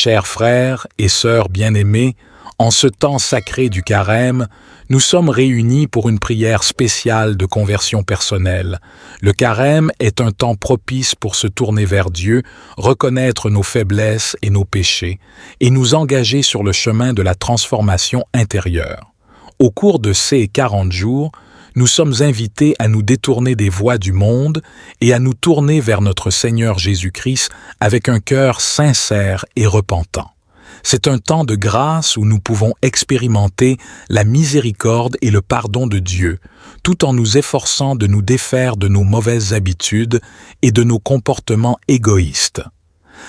Chers frères et sœurs bien-aimés, en ce temps sacré du carême, nous sommes réunis pour une prière spéciale de conversion personnelle. Le carême est un temps propice pour se tourner vers Dieu, reconnaître nos faiblesses et nos péchés, et nous engager sur le chemin de la transformation intérieure. Au cours de ces 40 jours, nous sommes invités à nous détourner des voies du monde et à nous tourner vers notre Seigneur Jésus-Christ avec un cœur sincère et repentant. C'est un temps de grâce où nous pouvons expérimenter la miséricorde et le pardon de Dieu, tout en nous efforçant de nous défaire de nos mauvaises habitudes et de nos comportements égoïstes.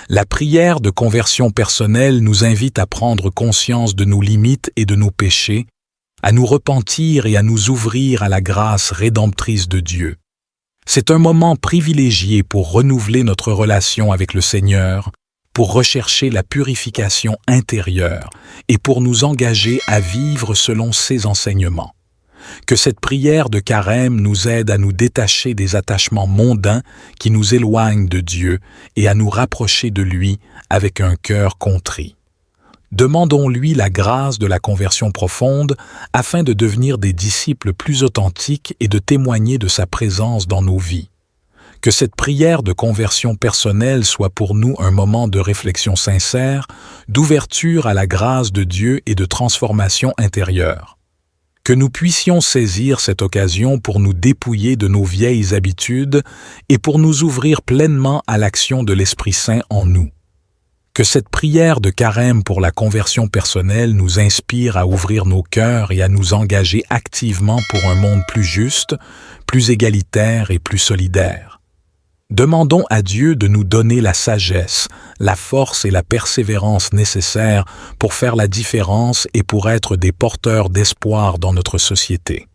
La prière de conversion personnelle nous invite à prendre conscience de nos limites et de nos péchés, à nous repentir et à nous ouvrir à la grâce rédemptrice de Dieu. C'est un moment privilégié pour renouveler notre relation avec le Seigneur, pour rechercher la purification intérieure et pour nous engager à vivre selon ses enseignements. Que cette prière de carême nous aide à nous détacher des attachements mondains qui nous éloignent de Dieu et à nous rapprocher de lui avec un cœur contrit. Demandons-lui la grâce de la conversion profonde afin de devenir des disciples plus authentiques et de témoigner de sa présence dans nos vies. Que cette prière de conversion personnelle soit pour nous un moment de réflexion sincère, d'ouverture à la grâce de Dieu et de transformation intérieure. Que nous puissions saisir cette occasion pour nous dépouiller de nos vieilles habitudes et pour nous ouvrir pleinement à l'action de l'Esprit Saint en nous. Que cette prière de carême pour la conversion personnelle nous inspire à ouvrir nos cœurs et à nous engager activement pour un monde plus juste, plus égalitaire et plus solidaire. Demandons à Dieu de nous donner la sagesse, la force et la persévérance nécessaires pour faire la différence et pour être des porteurs d'espoir dans notre société.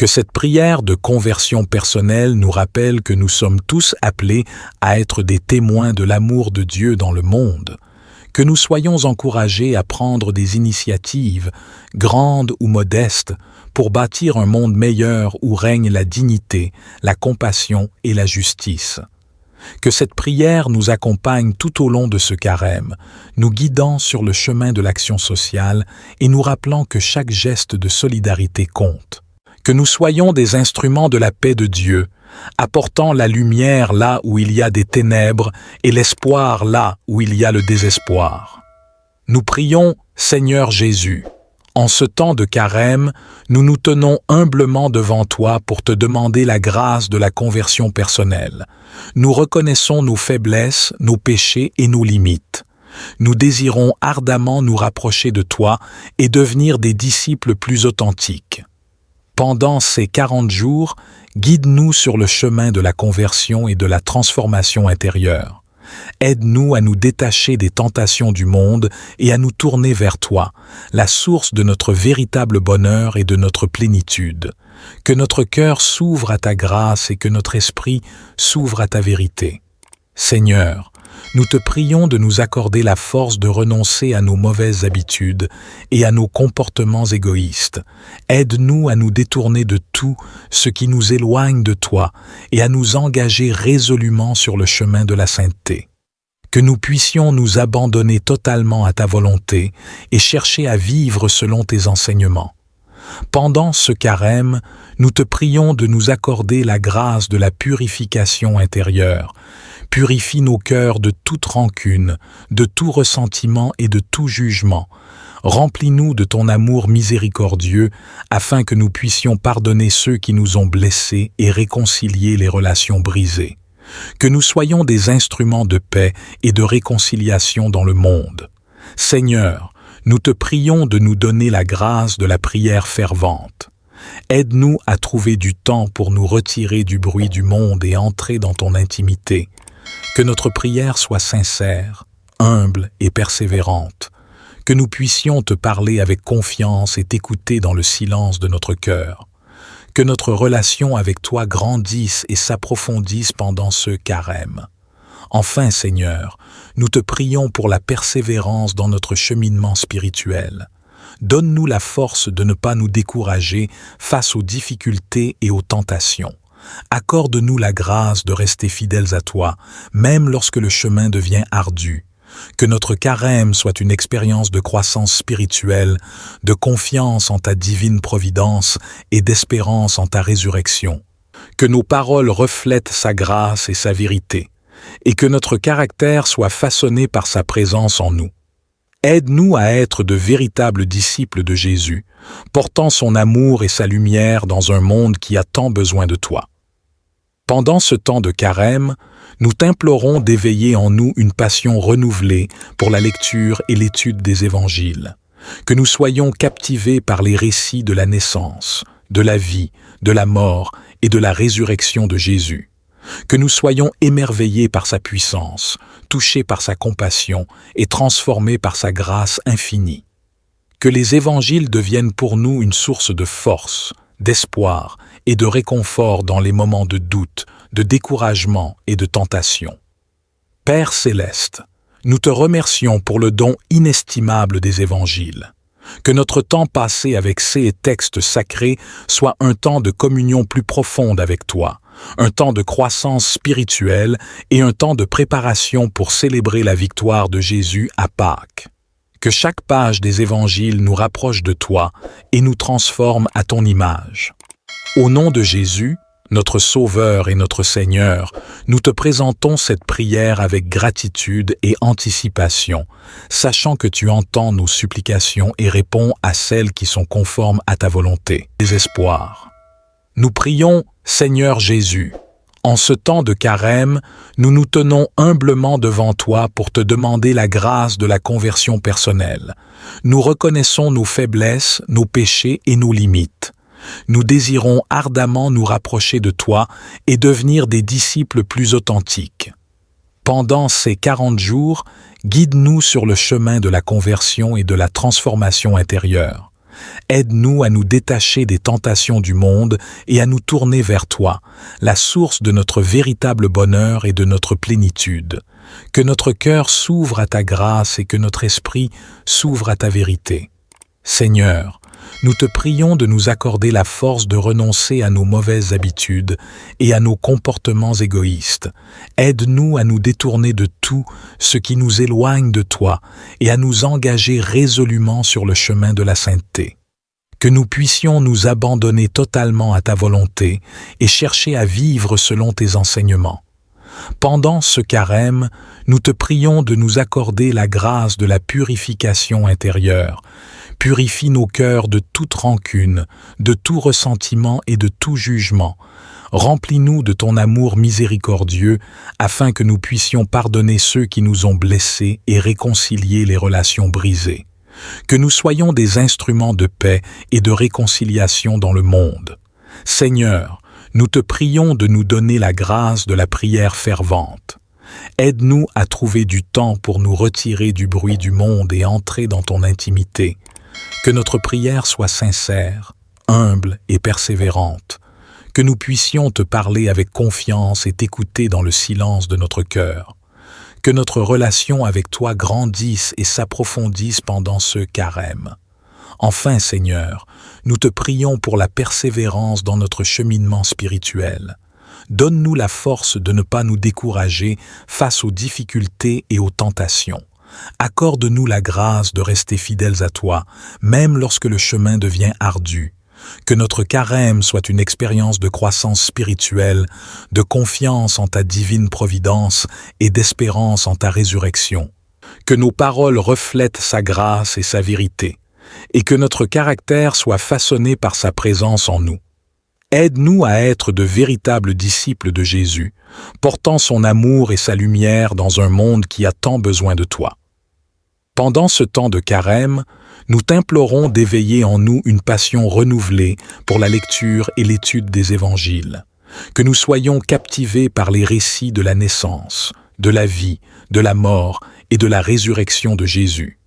Que cette prière de conversion personnelle nous rappelle que nous sommes tous appelés à être des témoins de l'amour de Dieu dans le monde, que nous soyons encouragés à prendre des initiatives, grandes ou modestes, pour bâtir un monde meilleur où règne la dignité, la compassion et la justice. Que cette prière nous accompagne tout au long de ce carême, nous guidant sur le chemin de l'action sociale et nous rappelant que chaque geste de solidarité compte. Que nous soyons des instruments de la paix de Dieu, apportant la lumière là où il y a des ténèbres et l'espoir là où il y a le désespoir. Nous prions, Seigneur Jésus, en ce temps de carême, nous nous tenons humblement devant toi pour te demander la grâce de la conversion personnelle. Nous reconnaissons nos faiblesses, nos péchés et nos limites. Nous désirons ardemment nous rapprocher de toi et devenir des disciples plus authentiques. Pendant ces 40 jours, guide-nous sur le chemin de la conversion et de la transformation intérieure. Aide-nous à nous détacher des tentations du monde et à nous tourner vers toi, la source de notre véritable bonheur et de notre plénitude. Que notre cœur s'ouvre à ta grâce et que notre esprit s'ouvre à ta vérité. Seigneur, nous te prions de nous accorder la force de renoncer à nos mauvaises habitudes et à nos comportements égoïstes. Aide-nous à nous détourner de tout ce qui nous éloigne de toi et à nous engager résolument sur le chemin de la sainteté. Que nous puissions nous abandonner totalement à ta volonté et chercher à vivre selon tes enseignements. Pendant ce carême, nous te prions de nous accorder la grâce de la purification intérieure. Purifie nos cœurs de toute rancune, de tout ressentiment et de tout jugement. Remplis-nous de ton amour miséricordieux afin que nous puissions pardonner ceux qui nous ont blessés et réconcilier les relations brisées. Que nous soyons des instruments de paix et de réconciliation dans le monde. Seigneur, nous te prions de nous donner la grâce de la prière fervente. Aide-nous à trouver du temps pour nous retirer du bruit du monde et entrer dans ton intimité. Que notre prière soit sincère, humble et persévérante. Que nous puissions te parler avec confiance et t'écouter dans le silence de notre cœur. Que notre relation avec toi grandisse et s'approfondisse pendant ce carême. Enfin, Seigneur, nous te prions pour la persévérance dans notre cheminement spirituel. Donne-nous la force de ne pas nous décourager face aux difficultés et aux tentations. Accorde-nous la grâce de rester fidèles à toi, même lorsque le chemin devient ardu. Que notre carême soit une expérience de croissance spirituelle, de confiance en ta divine providence et d'espérance en ta résurrection. Que nos paroles reflètent sa grâce et sa vérité, et que notre caractère soit façonné par sa présence en nous. Aide-nous à être de véritables disciples de Jésus, portant son amour et sa lumière dans un monde qui a tant besoin de toi. Pendant ce temps de carême, nous t'implorons d'éveiller en nous une passion renouvelée pour la lecture et l'étude des évangiles, que nous soyons captivés par les récits de la naissance, de la vie, de la mort et de la résurrection de Jésus, que nous soyons émerveillés par sa puissance, touchés par sa compassion et transformés par sa grâce infinie. Que les évangiles deviennent pour nous une source de force, d'espoir et de réconfort dans les moments de doute, de découragement et de tentation. Père céleste, nous te remercions pour le don inestimable des évangiles. Que notre temps passé avec ces textes sacrés soit un temps de communion plus profonde avec toi, un temps de croissance spirituelle et un temps de préparation pour célébrer la victoire de Jésus à Pâques. Que chaque page des évangiles nous rapproche de toi et nous transforme à ton image. Au nom de Jésus, notre Sauveur et notre Seigneur, nous te présentons cette prière avec gratitude et anticipation, sachant que tu entends nos supplications et réponds à celles qui sont conformes à ta volonté. Désespoir. Nous prions, Seigneur Jésus, en ce temps de carême, nous nous tenons humblement devant toi pour te demander la grâce de la conversion personnelle. Nous reconnaissons nos faiblesses, nos péchés et nos limites. Nous désirons ardemment nous rapprocher de toi et devenir des disciples plus authentiques. Pendant ces 40 jours, guide-nous sur le chemin de la conversion et de la transformation intérieure. Aide-nous à nous détacher des tentations du monde et à nous tourner vers toi, la source de notre véritable bonheur et de notre plénitude. Que notre cœur s'ouvre à ta grâce et que notre esprit s'ouvre à ta vérité. Seigneur, nous te prions de nous accorder la force de renoncer à nos mauvaises habitudes et à nos comportements égoïstes. Aide-nous à nous détourner de tout ce qui nous éloigne de toi et à nous engager résolument sur le chemin de la sainteté. Que nous puissions nous abandonner totalement à ta volonté et chercher à vivre selon tes enseignements. Pendant ce carême, nous te prions de nous accorder la grâce de la purification intérieure. Purifie nos cœurs de toute rancune, de tout ressentiment et de tout jugement. Remplis-nous de ton amour miséricordieux, afin que nous puissions pardonner ceux qui nous ont blessés et réconcilier les relations brisées. Que nous soyons des instruments de paix et de réconciliation dans le monde. Seigneur, nous te prions de nous donner la grâce de la prière fervente. Aide-nous à trouver du temps pour nous retirer du bruit du monde et entrer dans ton intimité. Que notre prière soit sincère, humble et persévérante. Que nous puissions te parler avec confiance et t'écouter dans le silence de notre cœur. Que notre relation avec toi grandisse et s'approfondisse pendant ce carême. Enfin, Seigneur, nous te prions pour la persévérance dans notre cheminement spirituel. Donne-nous la force de ne pas nous décourager face aux difficultés et aux tentations. Accorde-nous la grâce de rester fidèles à toi, même lorsque le chemin devient ardu. Que notre carême soit une expérience de croissance spirituelle, de confiance en ta divine providence et d'espérance en ta résurrection. Que nos paroles reflètent sa grâce et sa vérité, et que notre caractère soit façonné par sa présence en nous. Aide-nous à être de véritables disciples de Jésus, portant son amour et sa lumière dans un monde qui a tant besoin de toi. Pendant ce temps de carême, nous t'implorons d'éveiller en nous une passion renouvelée pour la lecture et l'étude des évangiles, que nous soyons captivés par les récits de la naissance, de la vie, de la mort et de la résurrection de Jésus,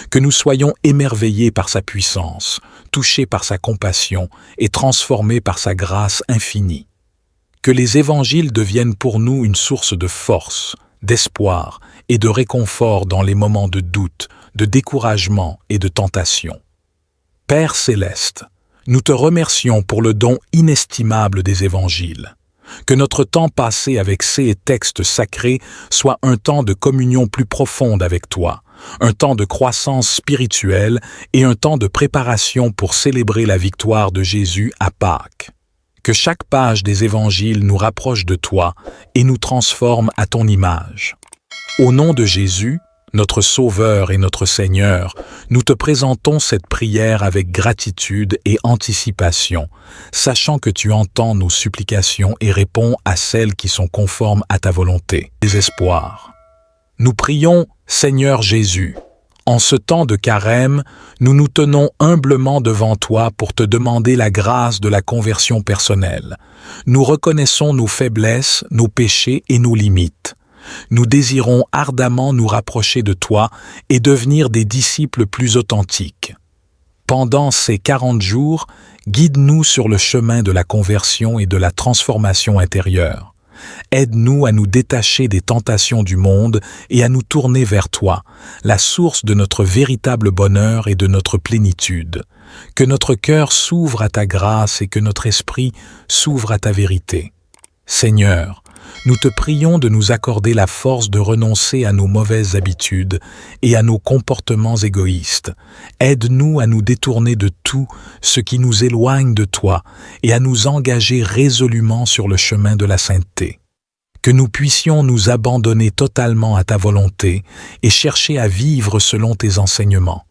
que nous soyons émerveillés par sa puissance, touchés par sa compassion et transformés par sa grâce infinie. Que les évangiles deviennent pour nous une source de force, d'espoir et de réconfort dans les moments de doute, de découragement et de tentation. Père céleste, nous te remercions pour le don inestimable des évangiles. Que notre temps passé avec ces textes sacrés soit un temps de communion plus profonde avec toi, un temps de croissance spirituelle et un temps de préparation pour célébrer la victoire de Jésus à Pâques. Que chaque page des évangiles nous rapproche de toi et nous transforme à ton image. Au nom de Jésus, notre Sauveur et notre Seigneur, nous te présentons cette prière avec gratitude et anticipation, sachant que tu entends nos supplications et réponds à celles qui sont conformes à ta volonté. Désespoir. Nous prions, Seigneur Jésus, en ce temps de carême, nous nous tenons humblement devant toi pour te demander la grâce de la conversion personnelle. Nous reconnaissons nos faiblesses, nos péchés et nos limites. Nous désirons ardemment nous rapprocher de toi et devenir des disciples plus authentiques. Pendant ces 40 jours, guide-nous sur le chemin de la conversion et de la transformation intérieure. Aide-nous à nous détacher des tentations du monde et à nous tourner vers toi, la source de notre véritable bonheur et de notre plénitude. Que notre cœur s'ouvre à ta grâce et que notre esprit s'ouvre à ta vérité. Seigneur, nous te prions de nous accorder la force de renoncer à nos mauvaises habitudes et à nos comportements égoïstes. Aide-nous à nous détourner de tout ce qui nous éloigne de toi et à nous engager résolument sur le chemin de la sainteté. Que nous puissions nous abandonner totalement à ta volonté et chercher à vivre selon tes enseignements.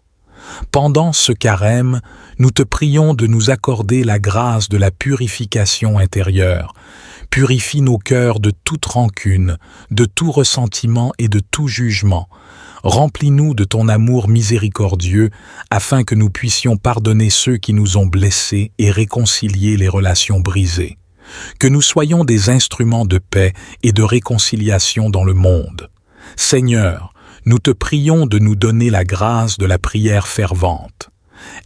Pendant ce carême, nous te prions de nous accorder la grâce de la purification intérieure. Purifie nos cœurs de toute rancune, de tout ressentiment et de tout jugement. Remplis-nous de ton amour miséricordieux, afin que nous puissions pardonner ceux qui nous ont blessés et réconcilier les relations brisées. Que nous soyons des instruments de paix et de réconciliation dans le monde. Seigneur, nous te prions de nous donner la grâce de la prière fervente.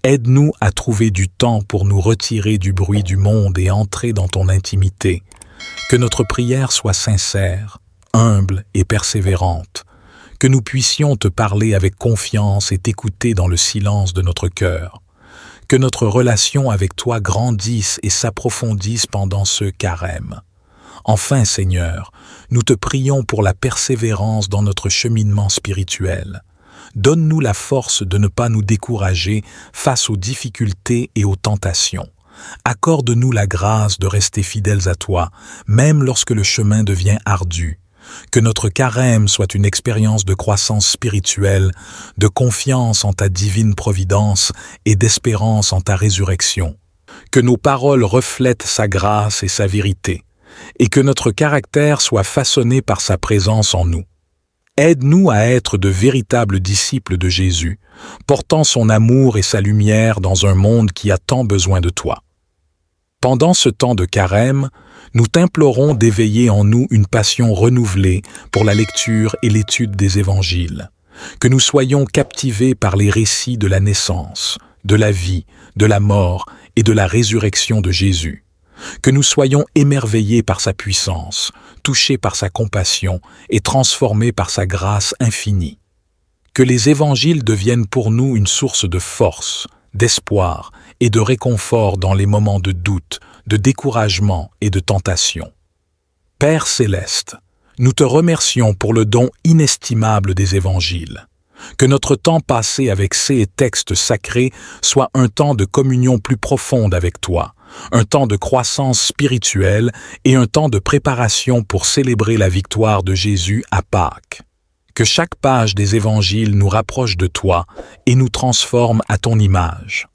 Aide-nous à trouver du temps pour nous retirer du bruit du monde et entrer dans ton intimité. Que notre prière soit sincère, humble et persévérante. Que nous puissions te parler avec confiance et t'écouter dans le silence de notre cœur. Que notre relation avec toi grandisse et s'approfondisse pendant ce carême. Enfin, Seigneur, nous te prions pour la persévérance dans notre cheminement spirituel. Donne-nous la force de ne pas nous décourager face aux difficultés et aux tentations. Accorde-nous la grâce de rester fidèles à toi, même lorsque le chemin devient ardu. Que notre carême soit une expérience de croissance spirituelle, de confiance en ta divine providence et d'espérance en ta résurrection. Que nos paroles reflètent sa grâce et sa vérité, et que notre caractère soit façonné par sa présence en nous. Aide-nous à être de véritables disciples de Jésus, portant son amour et sa lumière dans un monde qui a tant besoin de toi. Pendant ce temps de carême, nous t'implorons d'éveiller en nous une passion renouvelée pour la lecture et l'étude des évangiles. Que nous soyons captivés par les récits de la naissance, de la vie, de la mort et de la résurrection de Jésus. Que nous soyons émerveillés par sa puissance, touchés par sa compassion et transformés par sa grâce infinie. Que les évangiles deviennent pour nous une source de force, d'espoir et de réconfort dans les moments de doute, de découragement et de tentation. Père céleste, nous te remercions pour le don inestimable des évangiles. Que notre temps passé avec ces textes sacrés soit un temps de communion plus profonde avec toi, un temps de croissance spirituelle et un temps de préparation pour célébrer la victoire de Jésus à Pâques. Que chaque page des évangiles nous rapproche de toi et nous transforme à ton image.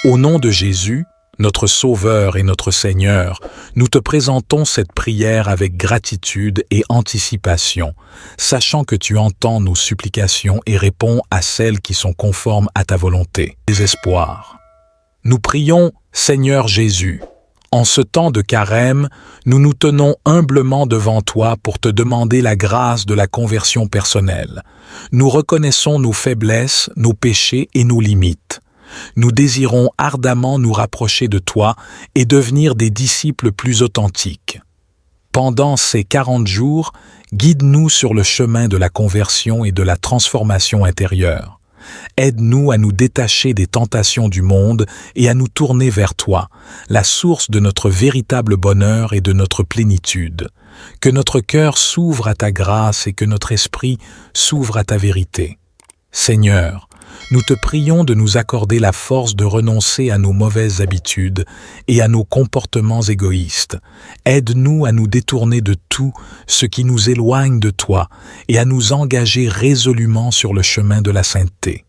Au nom de Jésus, notre Sauveur et notre Seigneur, nous te présentons cette prière avec gratitude et anticipation, sachant que tu entends nos supplications et réponds à celles qui sont conformes à ta volonté. Désespoir. Nous prions, Seigneur Jésus, en ce temps de carême, nous nous tenons humblement devant toi pour te demander la grâce de la conversion personnelle. Nous reconnaissons nos faiblesses, nos péchés et nos limites. Nous désirons ardemment nous rapprocher de toi et devenir des disciples plus authentiques. Pendant ces 40 jours, guide-nous sur le chemin de la conversion et de la transformation intérieure. Aide-nous à nous détacher des tentations du monde et à nous tourner vers toi, la source de notre véritable bonheur et de notre plénitude. Que notre cœur s'ouvre à ta grâce et que notre esprit s'ouvre à ta vérité. Seigneur, nous te prions de nous accorder la force de renoncer à nos mauvaises habitudes et à nos comportements égoïstes. Aide-nous à nous détourner de tout ce qui nous éloigne de toi et à nous engager résolument sur le chemin de la sainteté.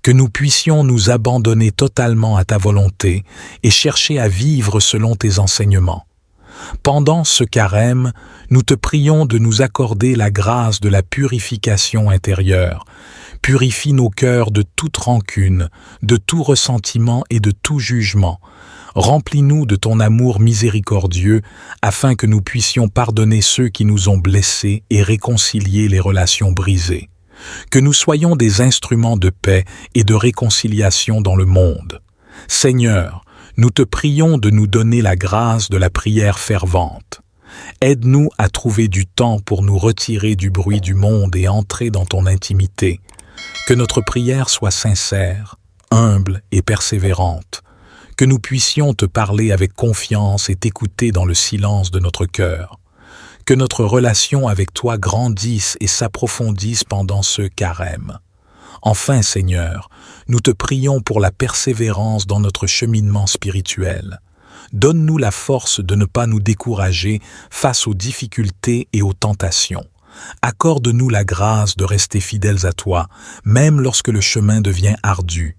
Que nous puissions nous abandonner totalement à ta volonté et chercher à vivre selon tes enseignements. Pendant ce carême, nous te prions de nous accorder la grâce de la purification intérieure. Purifie nos cœurs de toute rancune, de tout ressentiment et de tout jugement. Remplis-nous de ton amour miséricordieux afin que nous puissions pardonner ceux qui nous ont blessés et réconcilier les relations brisées. Que nous soyons des instruments de paix et de réconciliation dans le monde. Seigneur, nous te prions de nous donner la grâce de la prière fervente. Aide-nous à trouver du temps pour nous retirer du bruit du monde et entrer dans ton intimité. Que notre prière soit sincère, humble et persévérante. Que nous puissions te parler avec confiance et t'écouter dans le silence de notre cœur. Que notre relation avec toi grandisse et s'approfondisse pendant ce carême. Enfin, Seigneur, nous te prions pour la persévérance dans notre cheminement spirituel. Donne-nous la force de ne pas nous décourager face aux difficultés et aux tentations. Accorde-nous la grâce de rester fidèles à toi, même lorsque le chemin devient ardu.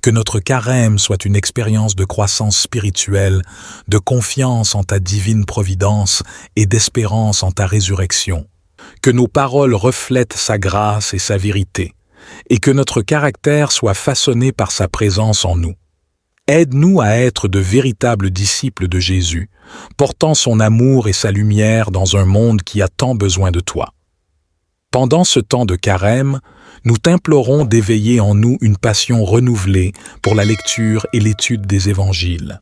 Que notre carême soit une expérience de croissance spirituelle, de confiance en ta divine providence et d'espérance en ta résurrection. Que nos paroles reflètent sa grâce et sa vérité, et que notre caractère soit façonné par sa présence en nous. Aide-nous à être de véritables disciples de Jésus, portant son amour et sa lumière dans un monde qui a tant besoin de toi. Pendant ce temps de carême, nous t'implorons d'éveiller en nous une passion renouvelée pour la lecture et l'étude des évangiles.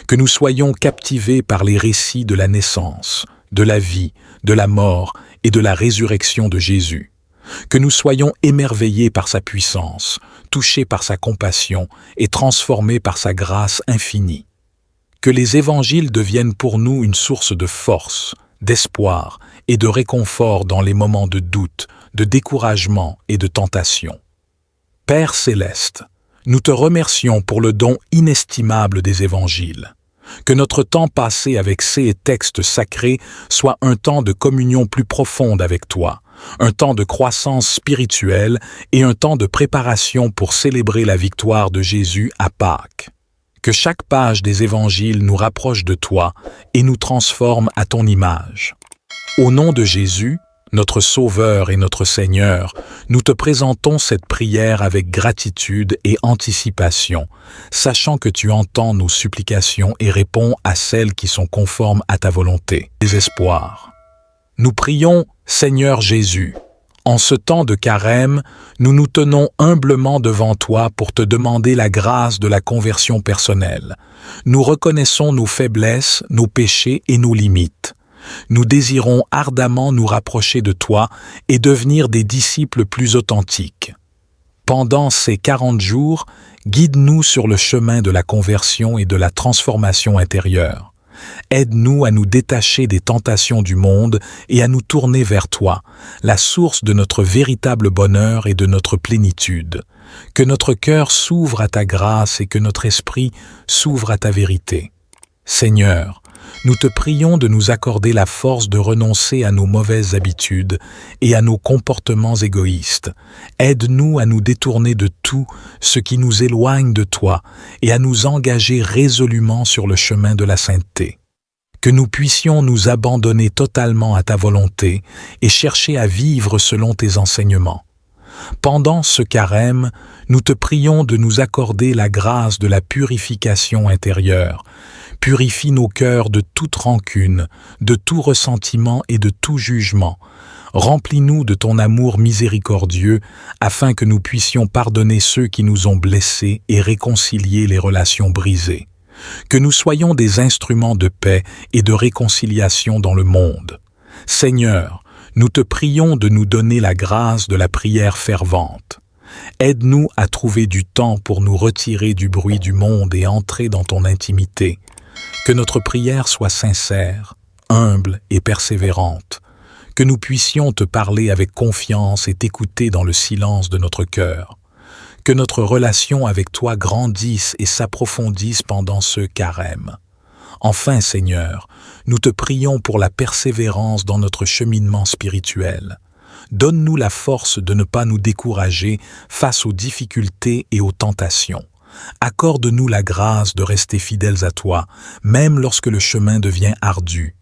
Que nous soyons captivés par les récits de la naissance, de la vie, de la mort et de la résurrection de Jésus. Que nous soyons émerveillés par sa puissance, touchés par sa compassion et transformés par sa grâce infinie. Que les évangiles deviennent pour nous une source de force, d'espoir et de réconfort dans les moments de doute, de découragement et de tentation. Père céleste, nous te remercions pour le don inestimable des évangiles. Que notre temps passé avec ces textes sacrés soit un temps de communion plus profonde avec toi, un temps de croissance spirituelle et un temps de préparation pour célébrer la victoire de Jésus à Pâques. Que chaque page des évangiles nous rapproche de toi et nous transforme à ton image. Au nom de Jésus, notre Sauveur et notre Seigneur, nous te présentons cette prière avec gratitude et anticipation, sachant que tu entends nos supplications et réponds à celles qui sont conformes à ta volonté. Désespoir. Nous prions, Seigneur Jésus, en ce temps de carême, nous nous tenons humblement devant toi pour te demander la grâce de la conversion personnelle. Nous reconnaissons nos faiblesses, nos péchés et nos limites. Nous désirons ardemment nous rapprocher de toi et devenir des disciples plus authentiques. Pendant ces 40 jours, guide-nous sur le chemin de la conversion et de la transformation intérieure. Aide-nous à nous détacher des tentations du monde et à nous tourner vers toi, la source de notre véritable bonheur et de notre plénitude. Que notre cœur s'ouvre à ta grâce et que notre esprit s'ouvre à ta vérité. Seigneur, nous te prions de nous accorder la force de renoncer à nos mauvaises habitudes et à nos comportements égoïstes. Aide-nous à nous détourner de tout ce qui nous éloigne de toi et à nous engager résolument sur le chemin de la sainteté. Que nous puissions nous abandonner totalement à ta volonté et chercher à vivre selon tes enseignements. Pendant ce carême, nous te prions de nous accorder la grâce de la purification intérieure. Purifie nos cœurs de toute rancune, de tout ressentiment et de tout jugement. Remplis-nous de ton amour miséricordieux afin que nous puissions pardonner ceux qui nous ont blessés et réconcilier les relations brisées. Que nous soyons des instruments de paix et de réconciliation dans le monde. Seigneur, nous te prions de nous donner la grâce de la prière fervente. Aide-nous à trouver du temps pour nous retirer du bruit du monde et entrer dans ton intimité. Que notre prière soit sincère, humble et persévérante. Que nous puissions te parler avec confiance et t'écouter dans le silence de notre cœur. Que notre relation avec toi grandisse et s'approfondisse pendant ce carême. Enfin, Seigneur, nous te prions pour la persévérance dans notre cheminement spirituel. Donne-nous la force de ne pas nous décourager face aux difficultés et aux tentations. Accorde-nous la grâce de rester fidèles à toi, même lorsque le chemin devient ardu.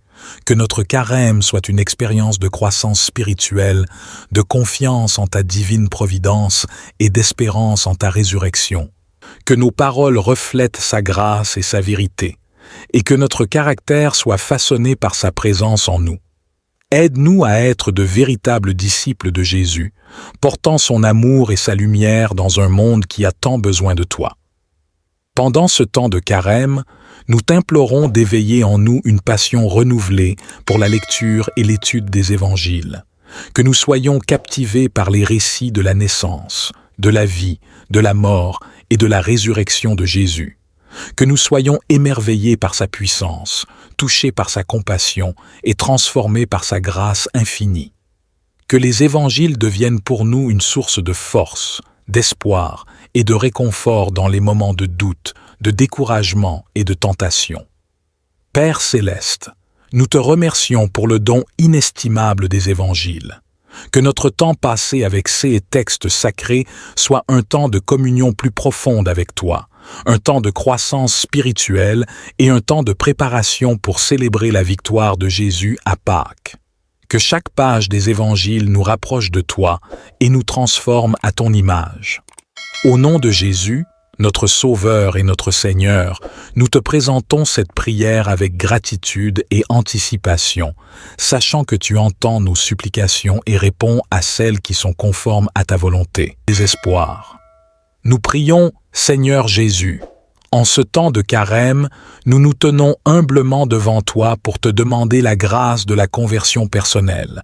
Que notre carême soit une expérience de croissance spirituelle, de confiance en ta divine providence et d'espérance en ta résurrection. Que nos paroles reflètent sa grâce et sa vérité, et que notre caractère soit façonné par sa présence en nous. Aide-nous à être de véritables disciples de Jésus, portant son amour et sa lumière dans un monde qui a tant besoin de toi. Pendant ce temps de carême, nous t'implorons d'éveiller en nous une passion renouvelée pour la lecture et l'étude des évangiles. Que nous soyons captivés par les récits de la naissance, de la vie, de la mort et de la résurrection de Jésus. Que nous soyons émerveillés par sa puissance, touchés par sa compassion et transformés par sa grâce infinie. Que les évangiles deviennent pour nous une source de force, d'espoir et de réconfort dans les moments de doute, de découragement et de tentation. Père céleste, nous te remercions pour le don inestimable des évangiles. Que notre temps passé avec ces textes sacrés soit un temps de communion plus profonde avec toi, un temps de croissance spirituelle et un temps de préparation pour célébrer la victoire de Jésus à Pâques. Que chaque page des évangiles nous rapproche de toi et nous transforme à ton image. Au nom de Jésus, notre Sauveur et notre Seigneur, nous te présentons cette prière avec gratitude et anticipation, sachant que tu entends nos supplications et réponds à celles qui sont conformes à ta volonté. Désespoir. Nous prions, Seigneur Jésus, en ce temps de carême, nous nous tenons humblement devant toi pour te demander la grâce de la conversion personnelle.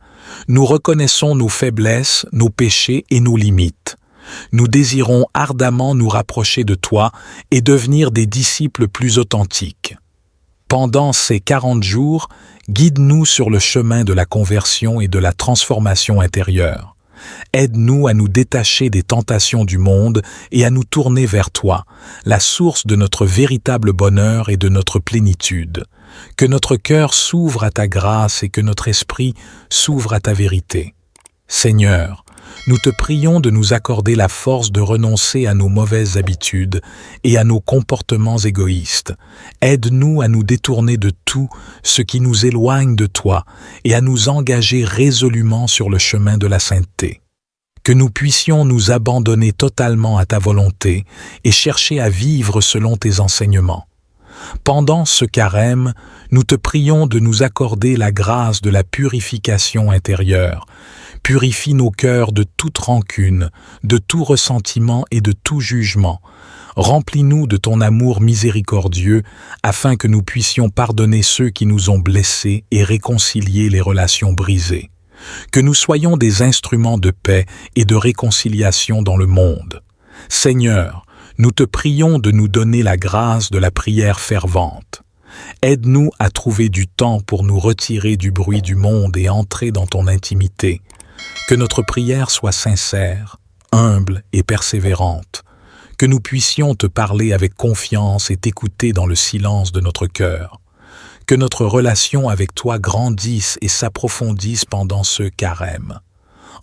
Nous reconnaissons nos faiblesses, nos péchés et nos limites. Nous désirons ardemment nous rapprocher de toi et devenir des disciples plus authentiques. Pendant ces 40 jours, guide-nous sur le chemin de la conversion et de la transformation intérieure. Aide-nous à nous détacher des tentations du monde et à nous tourner vers toi, la source de notre véritable bonheur et de notre plénitude. Que notre cœur s'ouvre à ta grâce et que notre esprit s'ouvre à ta vérité. Seigneur, nous te prions de nous accorder la force de renoncer à nos mauvaises habitudes et à nos comportements égoïstes. Aide-nous à nous détourner de tout ce qui nous éloigne de toi et à nous engager résolument sur le chemin de la sainteté. Que nous puissions nous abandonner totalement à ta volonté et chercher à vivre selon tes enseignements. Pendant ce carême, nous te prions de nous accorder la grâce de la purification intérieure. Purifie nos cœurs de toute rancune, de tout ressentiment et de tout jugement. Remplis-nous de ton amour miséricordieux, afin que nous puissions pardonner ceux qui nous ont blessés et réconcilier les relations brisées. Que nous soyons des instruments de paix et de réconciliation dans le monde. Seigneur, nous te prions de nous donner la grâce de la prière fervente. Aide-nous à trouver du temps pour nous retirer du bruit du monde et entrer dans ton intimité. Que notre prière soit sincère, humble et persévérante. Que nous puissions te parler avec confiance et t'écouter dans le silence de notre cœur. Que notre relation avec toi grandisse et s'approfondisse pendant ce carême.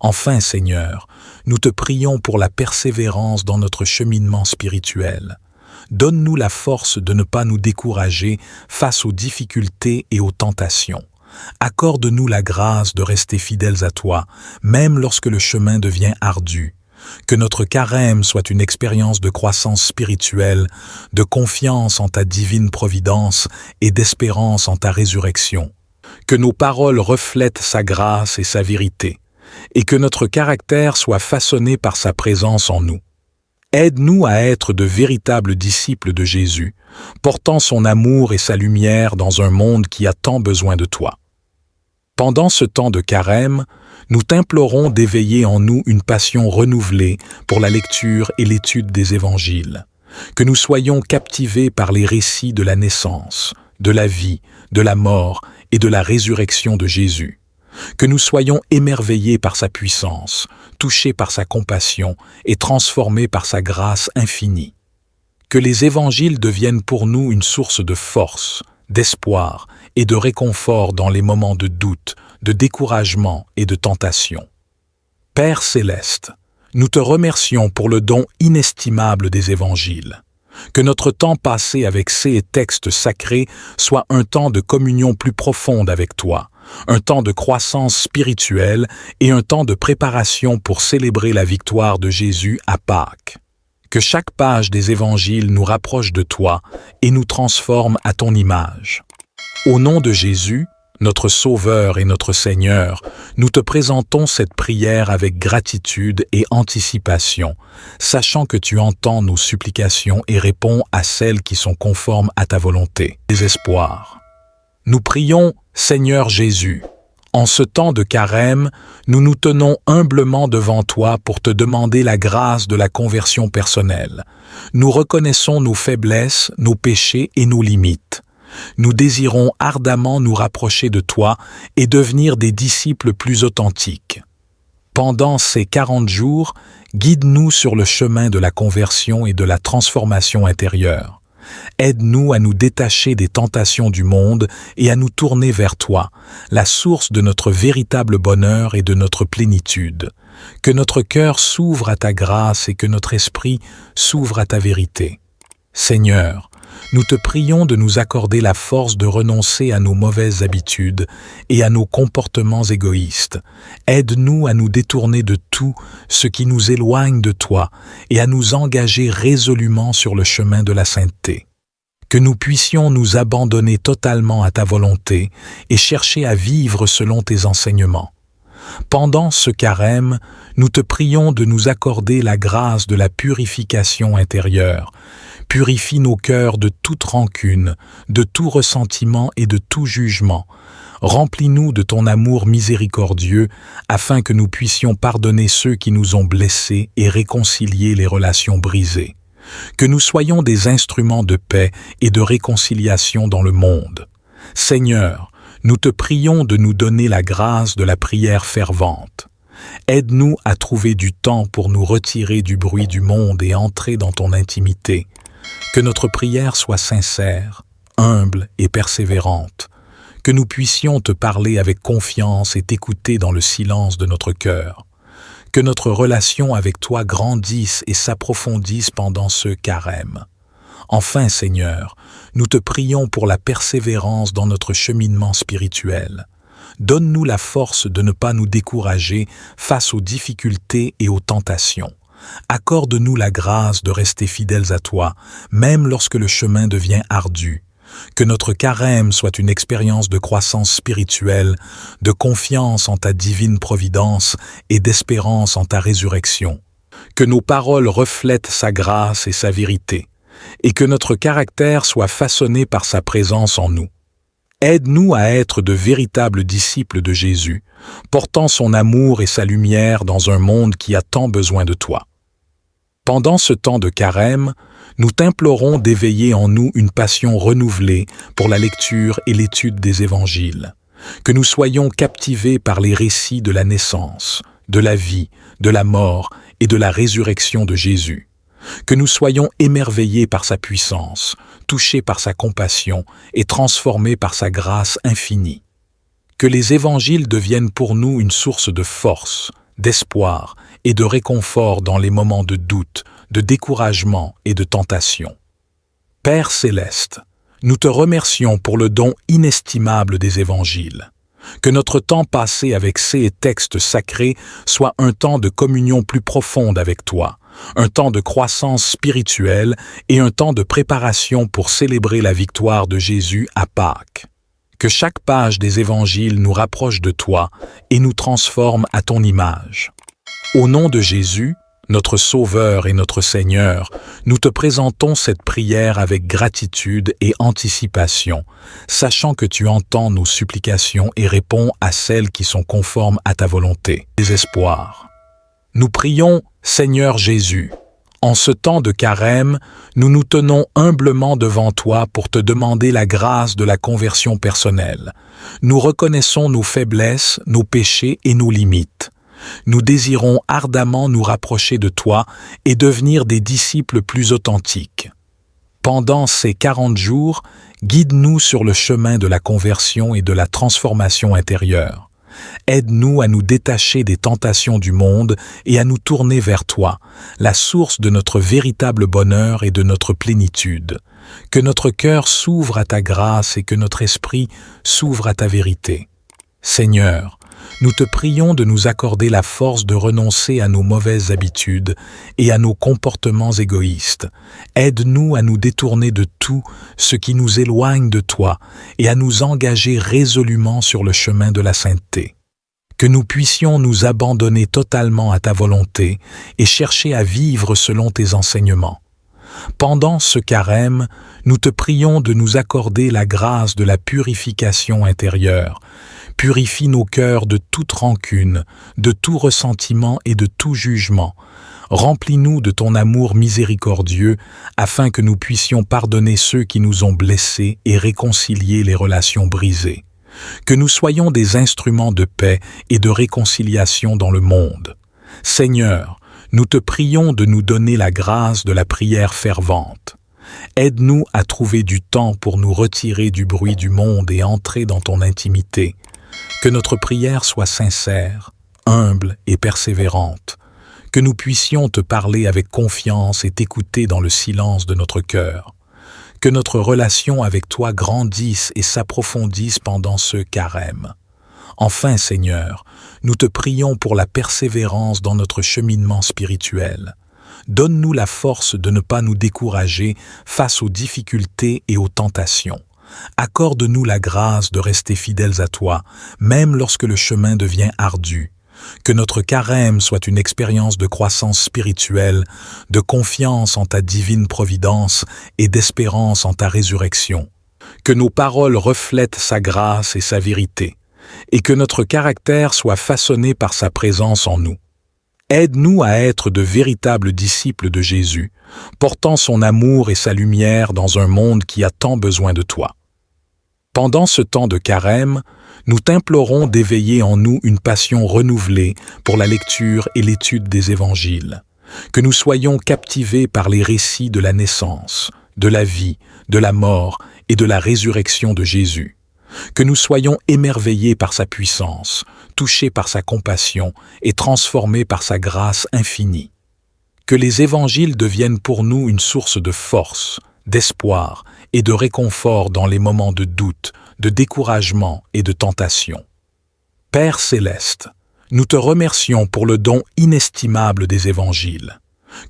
Enfin, Seigneur, nous te prions pour la persévérance dans notre cheminement spirituel. Donne-nous la force de ne pas nous décourager face aux difficultés et aux tentations. Accorde-nous la grâce de rester fidèles à toi, même lorsque le chemin devient ardu. Que notre carême soit une expérience de croissance spirituelle, de confiance en ta divine providence et d'espérance en ta résurrection. Que nos paroles reflètent sa grâce et sa vérité, et que notre caractère soit façonné par sa présence en nous. Aide-nous à être de véritables disciples de Jésus, portant son amour et sa lumière dans un monde qui a tant besoin de toi. Pendant ce temps de carême, nous t'implorons d'éveiller en nous une passion renouvelée pour la lecture et l'étude des évangiles, que nous soyons captivés par les récits de la naissance, de la vie, de la mort et de la résurrection de Jésus, que nous soyons émerveillés par sa puissance, touchés par sa compassion et transformés par sa grâce infinie. Que les évangiles deviennent pour nous une source de force, d'espoir et de réconfort dans les moments de doute, de découragement et de tentation. Père céleste, nous te remercions pour le don inestimable des évangiles. Que notre temps passé avec ces textes sacrés soit un temps de communion plus profonde avec toi, un temps de croissance spirituelle et un temps de préparation pour célébrer la victoire de Jésus à Pâques. Que chaque page des évangiles nous rapproche de toi et nous transforme à ton image. Au nom de Jésus, notre Sauveur et notre Seigneur, nous te présentons cette prière avec gratitude et anticipation, sachant que tu entends nos supplications et réponds à celles qui sont conformes à ta volonté. Désespoir. Nous prions, Seigneur Jésus, en ce temps de carême, nous nous tenons humblement devant toi pour te demander la grâce de la conversion personnelle. Nous reconnaissons nos faiblesses, nos péchés et nos limites. Nous désirons ardemment nous rapprocher de toi et devenir des disciples plus authentiques. Pendant ces 40 jours, guide-nous sur le chemin de la conversion et de la transformation intérieure. Aide-nous à nous détacher des tentations du monde et à nous tourner vers toi, la source de notre véritable bonheur et de notre plénitude. Que notre cœur s'ouvre à ta grâce et que notre esprit s'ouvre à ta vérité. Seigneur, nous te prions de nous accorder la force de renoncer à nos mauvaises habitudes et à nos comportements égoïstes. Aide-nous à nous détourner de tout ce qui nous éloigne de toi et à nous engager résolument sur le chemin de la sainteté. Que nous puissions nous abandonner totalement à ta volonté et chercher à vivre selon tes enseignements. Pendant ce carême, nous te prions de nous accorder la grâce de la purification intérieure. Purifie nos cœurs de toute rancune, de tout ressentiment et de tout jugement. Remplis-nous de ton amour miséricordieux, afin que nous puissions pardonner ceux qui nous ont blessés et réconcilier les relations brisées. Que nous soyons des instruments de paix et de réconciliation dans le monde. Seigneur, nous te prions de nous donner la grâce de la prière fervente. Aide-nous à trouver du temps pour nous retirer du bruit du monde et entrer dans ton intimité. Que notre prière soit sincère, humble et persévérante. Que nous puissions te parler avec confiance et t'écouter dans le silence de notre cœur. Que notre relation avec toi grandisse et s'approfondisse pendant ce carême. Enfin, Seigneur, nous te prions pour la persévérance dans notre cheminement spirituel. Donne-nous la force de ne pas nous décourager face aux difficultés et aux tentations. Accorde-nous la grâce de rester fidèles à toi, même lorsque le chemin devient ardu. Que notre carême soit une expérience de croissance spirituelle, de confiance en ta divine providence et d'espérance en ta résurrection. Que nos paroles reflètent sa grâce et sa vérité, et que notre caractère soit façonné par sa présence en nous. Aide-nous à être de véritables disciples de Jésus, portant son amour et sa lumière dans un monde qui a tant besoin de toi. Pendant ce temps de carême, nous t'implorons d'éveiller en nous une passion renouvelée pour la lecture et l'étude des évangiles, que nous soyons captivés par les récits de la naissance, de la vie, de la mort et de la résurrection de Jésus, que nous soyons émerveillés par sa puissance, touchés par sa compassion et transformés par sa grâce infinie. Que les évangiles deviennent pour nous une source de force, d'espoir et de réconfort dans les moments de doute, de découragement et de tentation. Père céleste, nous te remercions pour le don inestimable des évangiles. Que notre temps passé avec ces textes sacrés soit un temps de communion plus profonde avec toi, un temps de croissance spirituelle et un temps de préparation pour célébrer la victoire de Jésus à Pâques. Que chaque page des évangiles nous rapproche de toi et nous transforme à ton image. Au nom de Jésus, notre Sauveur et notre Seigneur, nous te présentons cette prière avec gratitude et anticipation, sachant que tu entends nos supplications et réponds à celles qui sont conformes à ta volonté. Désespoir. Nous prions, Seigneur Jésus. En ce temps de carême, nous nous tenons humblement devant toi pour te demander la grâce de la conversion personnelle. Nous reconnaissons nos faiblesses, nos péchés et nos limites. Nous désirons ardemment nous rapprocher de toi et devenir des disciples plus authentiques. Pendant ces 40 jours, guide-nous sur le chemin de la conversion et de la transformation intérieure. Aide-nous à nous détacher des tentations du monde et à nous tourner vers toi, la source de notre véritable bonheur et de notre plénitude. Que notre cœur s'ouvre à ta grâce et que notre esprit s'ouvre à ta vérité. Seigneur, nous te prions de nous accorder la force de renoncer à nos mauvaises habitudes et à nos comportements égoïstes. Aide-nous à nous détourner de tout ce qui nous éloigne de toi et à nous engager résolument sur le chemin de la sainteté. Que nous puissions nous abandonner totalement à ta volonté et chercher à vivre selon tes enseignements. Pendant ce carême, nous te prions de nous accorder la grâce de la purification intérieure. Purifie nos cœurs de toute rancune, de tout ressentiment et de tout jugement. Remplis-nous de ton amour miséricordieux, afin que nous puissions pardonner ceux qui nous ont blessés et réconcilier les relations brisées. Que nous soyons des instruments de paix et de réconciliation dans le monde. Seigneur, nous te prions de nous donner la grâce de la prière fervente. Aide-nous à trouver du temps pour nous retirer du bruit du monde et entrer dans ton intimité. Que notre prière soit sincère, humble et persévérante. Que nous puissions te parler avec confiance et t'écouter dans le silence de notre cœur. Que notre relation avec toi grandisse et s'approfondisse pendant ce carême. Enfin, Seigneur, nous te prions pour la persévérance dans notre cheminement spirituel. Donne-nous la force de ne pas nous décourager face aux difficultés et aux tentations. Accorde-nous la grâce de rester fidèles à toi, même lorsque le chemin devient ardu. Que notre carême soit une expérience de croissance spirituelle, de confiance en ta divine providence et d'espérance en ta résurrection. Que nos paroles reflètent sa grâce et sa vérité, et que notre caractère soit façonné par sa présence en nous. Aide-nous à être de véritables disciples de Jésus, portant son amour et sa lumière dans un monde qui a tant besoin de toi. Pendant ce temps de carême, nous t'implorons d'éveiller en nous une passion renouvelée pour la lecture et l'étude des évangiles. Que nous soyons captivés par les récits de la naissance, de la vie, de la mort et de la résurrection de Jésus. Que nous soyons émerveillés par sa puissance, touchés par sa compassion et transformés par sa grâce infinie. Que les évangiles deviennent pour nous une source de force, d'espoir et de réconfort dans les moments de doute, de découragement et de tentation. Père céleste, nous te remercions pour le don inestimable des évangiles.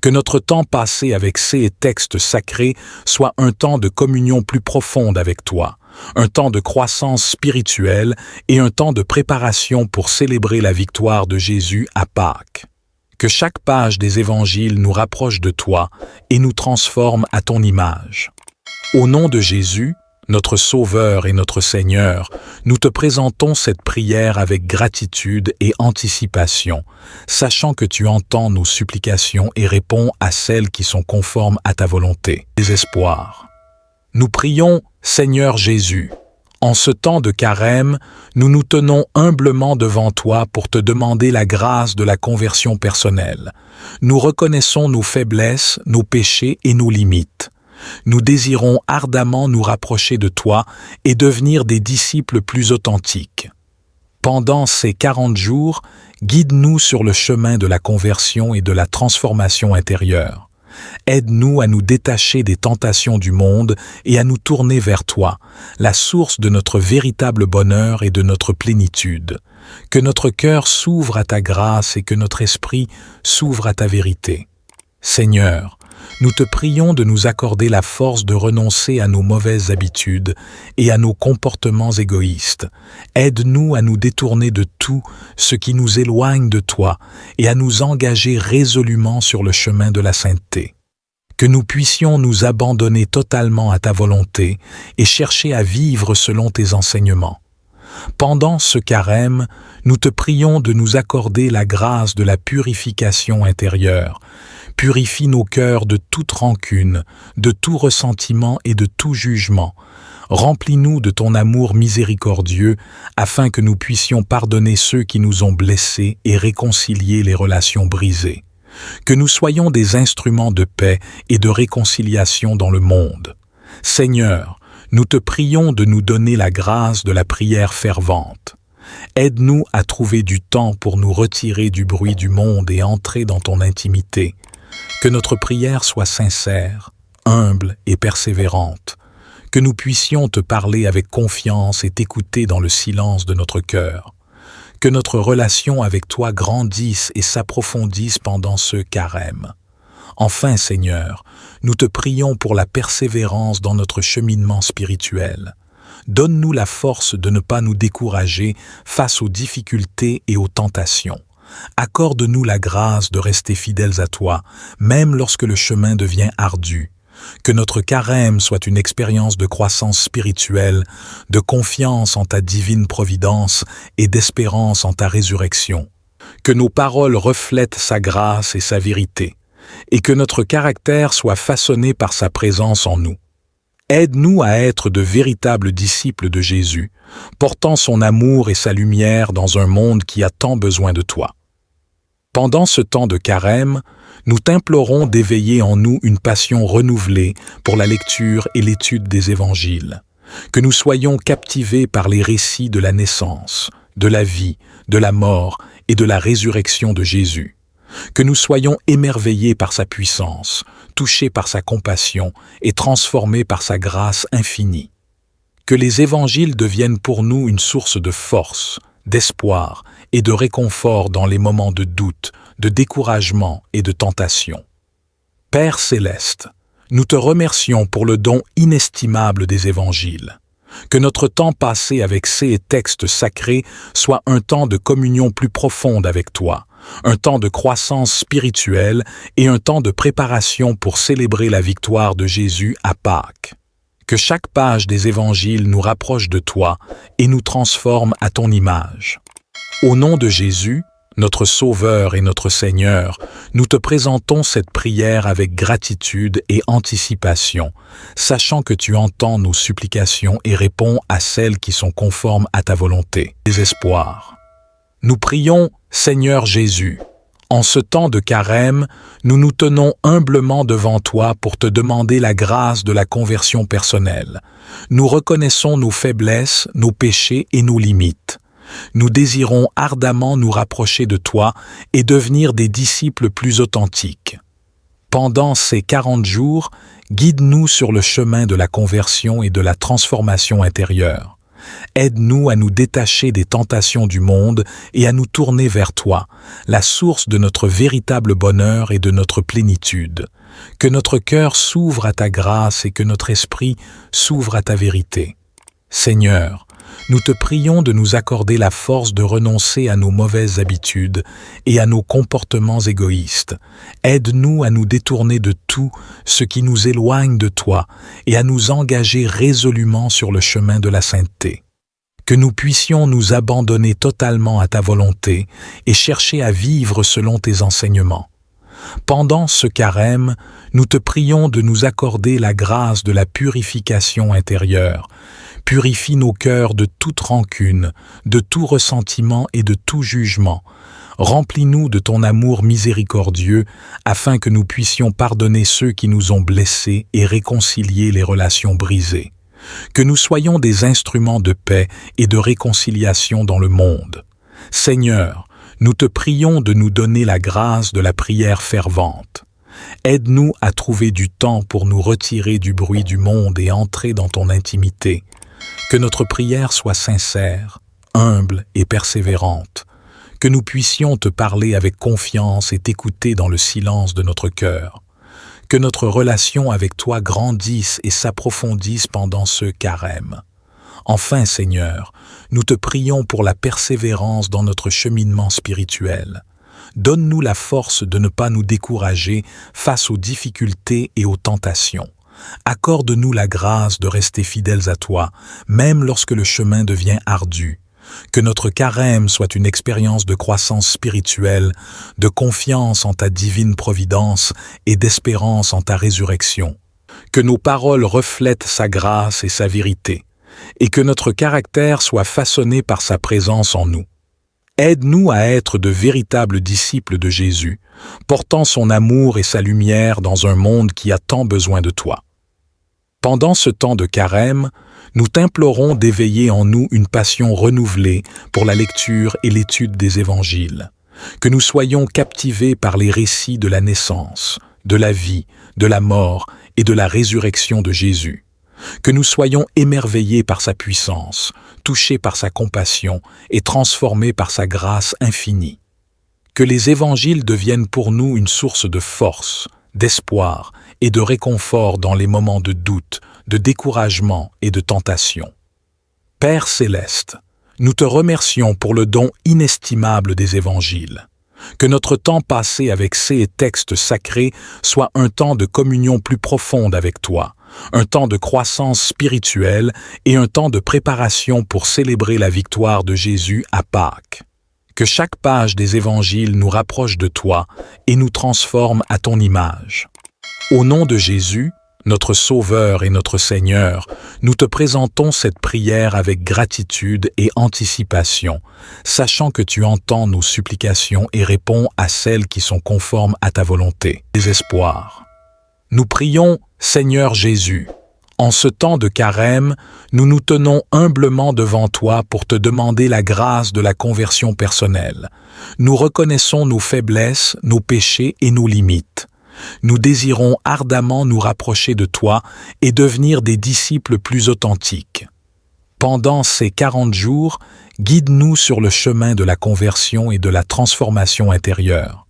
Que notre temps passé avec ces textes sacrés soit un temps de communion plus profonde avec toi, un temps de croissance spirituelle et un temps de préparation pour célébrer la victoire de Jésus à Pâques. Que chaque page des évangiles nous rapproche de toi et nous transforme à ton image. Au nom de Jésus, notre Sauveur et notre Seigneur, nous te présentons cette prière avec gratitude et anticipation, sachant que tu entends nos supplications et réponds à celles qui sont conformes à ta volonté. Désespoir. Nous prions, Seigneur Jésus. En ce temps de carême, nous nous tenons humblement devant toi pour te demander la grâce de la conversion personnelle. Nous reconnaissons nos faiblesses, nos péchés et nos limites. Nous désirons ardemment nous rapprocher de toi et devenir des disciples plus authentiques. Pendant ces 40 jours, guide-nous sur le chemin de la conversion et de la transformation intérieure. Aide-nous à nous détacher des tentations du monde et à nous tourner vers toi, la source de notre véritable bonheur et de notre plénitude. Que notre cœur s'ouvre à ta grâce et que notre esprit s'ouvre à ta vérité. Seigneur, nous te prions de nous accorder la force de renoncer à nos mauvaises habitudes et à nos comportements égoïstes. Aide-nous à nous détourner de tout ce qui nous éloigne de toi et à nous engager résolument sur le chemin de la sainteté. Que nous puissions nous abandonner totalement à ta volonté et chercher à vivre selon tes enseignements. Pendant ce carême, nous te prions de nous accorder la grâce de la purification intérieure. Purifie nos cœurs de toute rancune, de tout ressentiment et de tout jugement. Remplis-nous de ton amour miséricordieux, afin que nous puissions pardonner ceux qui nous ont blessés et réconcilier les relations brisées. Que nous soyons des instruments de paix et de réconciliation dans le monde. Seigneur, nous te prions de nous donner la grâce de la prière fervente. Aide-nous à trouver du temps pour nous retirer du bruit du monde et entrer dans ton intimité. Que notre prière soit sincère, humble et persévérante. Que nous puissions te parler avec confiance et t'écouter dans le silence de notre cœur. Que notre relation avec toi grandisse et s'approfondisse pendant ce carême. Enfin, Seigneur, nous te prions pour la persévérance dans notre cheminement spirituel. Donne-nous la force de ne pas nous décourager face aux difficultés et aux tentations. Accorde-nous la grâce de rester fidèles à toi, même lorsque le chemin devient ardu. Que notre carême soit une expérience de croissance spirituelle, de confiance en ta divine providence et d'espérance en ta résurrection. Que nos paroles reflètent sa grâce et sa vérité, et que notre caractère soit façonné par sa présence en nous. Aide-nous à être de véritables disciples de Jésus, portant son amour et sa lumière dans un monde qui a tant besoin de toi. Pendant ce temps de carême, nous t'implorons d'éveiller en nous une passion renouvelée pour la lecture et l'étude des évangiles. Que nous soyons captivés par les récits de la naissance, de la vie, de la mort et de la résurrection de Jésus. Que nous soyons émerveillés par sa puissance, touchés par sa compassion et transformés par sa grâce infinie. Que les évangiles deviennent pour nous une source de force, d'espoir et de réconfort dans les moments de doute, de découragement et de tentation. Père céleste, nous te remercions pour le don inestimable des évangiles. Que notre temps passé avec ces textes sacrés soit un temps de communion plus profonde avec toi, un temps de croissance spirituelle et un temps de préparation pour célébrer la victoire de Jésus à Pâques. Que chaque page des évangiles nous rapproche de toi et nous transforme à ton image. Au nom de Jésus, notre Sauveur et notre Seigneur, nous te présentons cette prière avec gratitude et anticipation, sachant que tu entends nos supplications et réponds à celles qui sont conformes à ta volonté. Désespoir. Nous prions, Seigneur Jésus, en ce temps de carême, nous nous tenons humblement devant toi pour te demander la grâce de la conversion personnelle. Nous reconnaissons nos faiblesses, nos péchés et nos limites. Nous désirons ardemment nous rapprocher de toi et devenir des disciples plus authentiques. Pendant ces 40 jours, guide-nous sur le chemin de la conversion et de la transformation intérieure. Aide-nous à nous détacher des tentations du monde et à nous tourner vers toi, la source de notre véritable bonheur et de notre plénitude. Que notre cœur s'ouvre à ta grâce et que notre esprit s'ouvre à ta vérité. Seigneur, nous te prions de nous accorder la force de renoncer à nos mauvaises habitudes et à nos comportements égoïstes. Aide-nous à nous détourner de tout ce qui nous éloigne de toi et à nous engager résolument sur le chemin de la sainteté. Que nous puissions nous abandonner totalement à ta volonté et chercher à vivre selon tes enseignements. Pendant ce carême, nous te prions de nous accorder la grâce de la purification intérieure. Purifie nos cœurs de toute rancune, de tout ressentiment et de tout jugement. Remplis-nous de ton amour miséricordieux, afin que nous puissions pardonner ceux qui nous ont blessés et réconcilier les relations brisées. Que nous soyons des instruments de paix et de réconciliation dans le monde. Seigneur, nous te prions de nous donner la grâce de la prière fervente. Aide-nous à trouver du temps pour nous retirer du bruit du monde et entrer dans ton intimité. Que notre prière soit sincère, humble et persévérante. Que nous puissions te parler avec confiance et t'écouter dans le silence de notre cœur. Que notre relation avec toi grandisse et s'approfondisse pendant ce carême. Enfin, Seigneur, nous te prions pour la persévérance dans notre cheminement spirituel. Donne-nous la force de ne pas nous décourager face aux difficultés et aux tentations. Accorde-nous la grâce de rester fidèles à toi, même lorsque le chemin devient ardu. Que notre carême soit une expérience de croissance spirituelle, de confiance en ta divine providence et d'espérance en ta résurrection. Que nos paroles reflètent sa grâce et sa vérité, et que notre caractère soit façonné par sa présence en nous. Aide-nous à être de véritables disciples de Jésus, portant son amour et sa lumière dans un monde qui a tant besoin de toi. Pendant ce temps de carême, nous t'implorons d'éveiller en nous une passion renouvelée pour la lecture et l'étude des évangiles. Que nous soyons captivés par les récits de la naissance, de la vie, de la mort et de la résurrection de Jésus. Que nous soyons émerveillés par sa puissance, touchés par sa compassion et transformés par sa grâce infinie. Que les évangiles deviennent pour nous une source de force, d'espoir et de réconfort dans les moments de doute, de découragement et de tentation. Père céleste, nous te remercions pour le don inestimable des évangiles. Que notre temps passé avec ces textes sacrés soit un temps de communion plus profonde avec toi, un temps de croissance spirituelle et un temps de préparation pour célébrer la victoire de Jésus à Pâques. Que chaque page des évangiles nous rapproche de toi et nous transforme à ton image. Au nom de Jésus, notre Sauveur et notre Seigneur, nous te présentons cette prière avec gratitude et anticipation, sachant que tu entends nos supplications et réponds à celles qui sont conformes à ta volonté. Désespoir. Nous prions, Seigneur Jésus, en ce temps de carême, nous nous tenons humblement devant toi pour te demander la grâce de la conversion personnelle. Nous reconnaissons nos faiblesses, nos péchés et nos limites. Nous désirons ardemment nous rapprocher de toi et devenir des disciples plus authentiques. Pendant ces 40 jours, guide-nous sur le chemin de la conversion et de la transformation intérieure.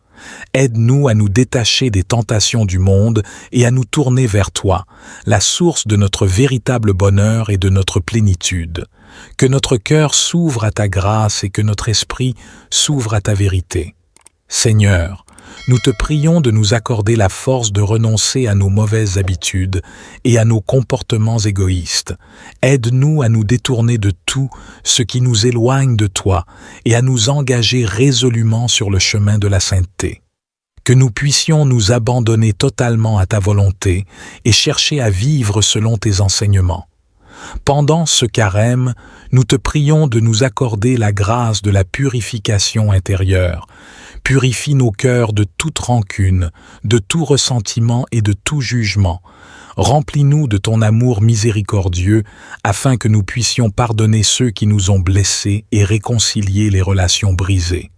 Aide-nous à nous détacher des tentations du monde et à nous tourner vers toi, la source de notre véritable bonheur et de notre plénitude. Que notre cœur s'ouvre à ta grâce et que notre esprit s'ouvre à ta vérité. Seigneur, nous te prions de nous accorder la force de renoncer à nos mauvaises habitudes et à nos comportements égoïstes. Aide-nous à nous détourner de tout ce qui nous éloigne de toi et à nous engager résolument sur le chemin de la sainteté. Que nous puissions nous abandonner totalement à ta volonté et chercher à vivre selon tes enseignements. Pendant ce carême, nous te prions de nous accorder la grâce de la purification intérieure. Purifie nos cœurs de toute rancune, de tout ressentiment et de tout jugement. Remplis-nous de ton amour miséricordieux, afin que nous puissions pardonner ceux qui nous ont blessés et réconcilier les relations brisées.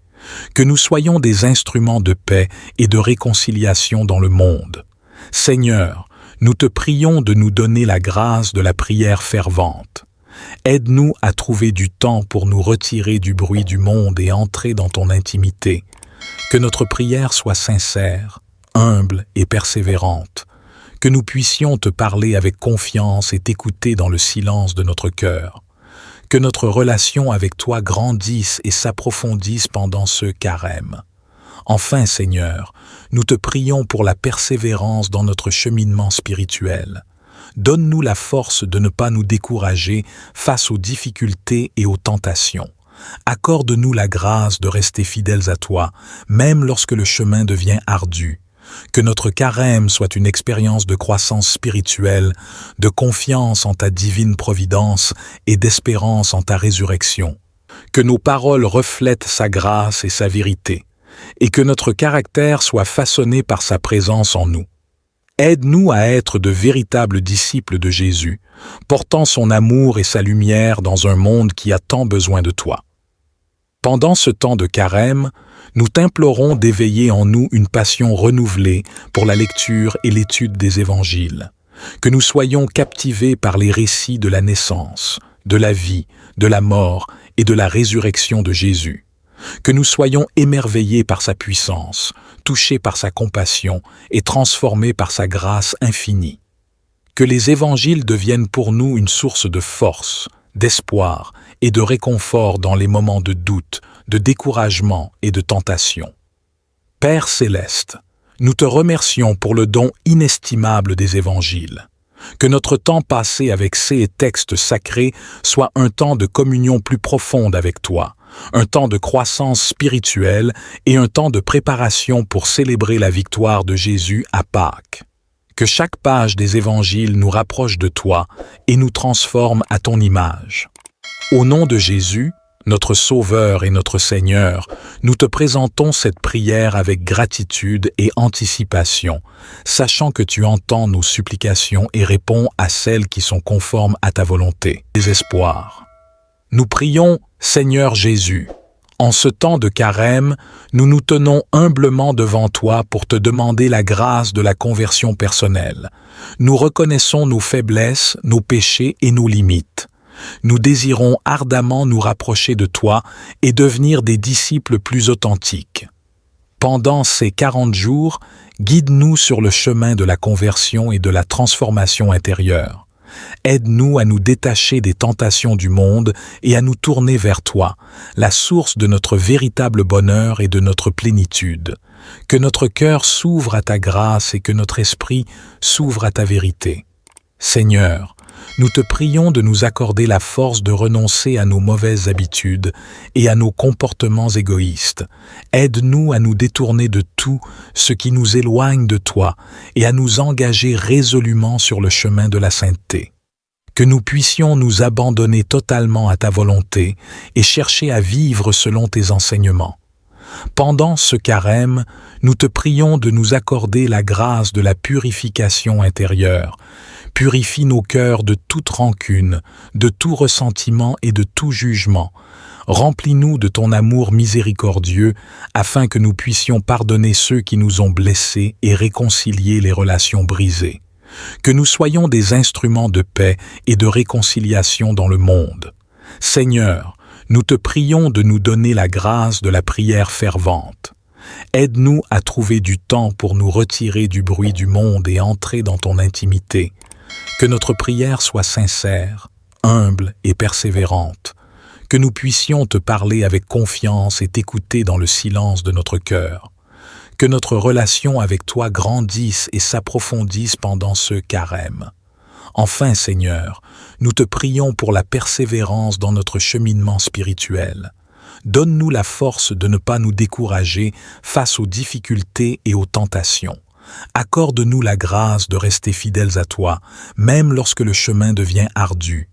Que nous soyons des instruments de paix et de réconciliation dans le monde. Seigneur, nous te prions de nous donner la grâce de la prière fervente. Aide-nous à trouver du temps pour nous retirer du bruit du monde et entrer dans ton intimité. Que notre prière soit sincère, humble et persévérante. Que nous puissions te parler avec confiance et t'écouter dans le silence de notre cœur. Que notre relation avec toi grandisse et s'approfondisse pendant ce carême. Enfin, Seigneur, nous te prions pour la persévérance dans notre cheminement spirituel. Donne-nous la force de ne pas nous décourager face aux difficultés et aux tentations. Accorde-nous la grâce de rester fidèles à toi, même lorsque le chemin devient ardu. Que notre carême soit une expérience de croissance spirituelle, de confiance en ta divine providence et d'espérance en ta résurrection. Que nos paroles reflètent sa grâce et sa vérité, et que notre caractère soit façonné par sa présence en nous. Aide-nous à être de véritables disciples de Jésus, portant son amour et sa lumière dans un monde qui a tant besoin de toi. Pendant ce temps de carême, nous t'implorons d'éveiller en nous une passion renouvelée pour la lecture et l'étude des évangiles. Que nous soyons captivés par les récits de la naissance, de la vie, de la mort et de la résurrection de Jésus. que nous soyons émerveillés par sa puissance, touchés par sa compassion et transformés par sa grâce infinie. Que les évangiles deviennent pour nous une source de force, d'espoir et de réconfort dans les moments de doute, de découragement et de tentation. Père céleste, nous te remercions pour le don inestimable des évangiles. Que notre temps passé avec ces textes sacrés soit un temps de communion plus profonde avec toi, un temps de croissance spirituelle et un temps de préparation pour célébrer la victoire de Jésus à Pâques. Que chaque page des évangiles nous rapproche de toi et nous transforme à ton image. Au nom de Jésus, notre Sauveur et notre Seigneur, nous te présentons cette prière avec gratitude et anticipation, sachant que tu entends nos supplications et réponds à celles qui sont conformes à ta volonté. Désespoir. Nous prions, Seigneur Jésus, en ce temps de carême, nous nous tenons humblement devant toi pour te demander la grâce de la conversion personnelle. Nous reconnaissons nos faiblesses, nos péchés et nos limites. Nous désirons ardemment nous rapprocher de toi et devenir des disciples plus authentiques. Pendant ces 40 jours, guide-nous sur le chemin de la conversion et de la transformation intérieure. Aide-nous à nous détacher des tentations du monde et à nous tourner vers toi, la source de notre véritable bonheur et de notre plénitude. Que notre cœur s'ouvre à ta grâce et que notre esprit s'ouvre à ta vérité. Seigneur, nous te prions de nous accorder la force de renoncer à nos mauvaises habitudes et à nos comportements égoïstes. Aide-nous à nous détourner de tout ce qui nous éloigne de toi et à nous engager résolument sur le chemin de la sainteté. Que nous puissions nous abandonner totalement à ta volonté et chercher à vivre selon tes enseignements. Pendant ce carême, nous te prions de nous accorder la grâce de la purification intérieure. Purifie nos cœurs de toute rancune, de tout ressentiment et de tout jugement. Remplis-nous de ton amour miséricordieux, afin que nous puissions pardonner ceux qui nous ont blessés et réconcilier les relations brisées. Que nous soyons des instruments de paix et de réconciliation dans le monde. Seigneur, nous te prions de nous donner la grâce de la prière fervente. Aide-nous à trouver du temps pour nous retirer du bruit du monde et entrer dans ton intimité. Que notre prière soit sincère, humble et persévérante. Que nous puissions te parler avec confiance et t'écouter dans le silence de notre cœur. Que notre relation avec toi grandisse et s'approfondisse pendant ce carême. Enfin, Seigneur, nous te prions pour la persévérance dans notre cheminement spirituel. Donne-nous la force de ne pas nous décourager face aux difficultés et aux tentations. Accorde-nous la grâce de rester fidèles à toi, même lorsque le chemin devient ardu.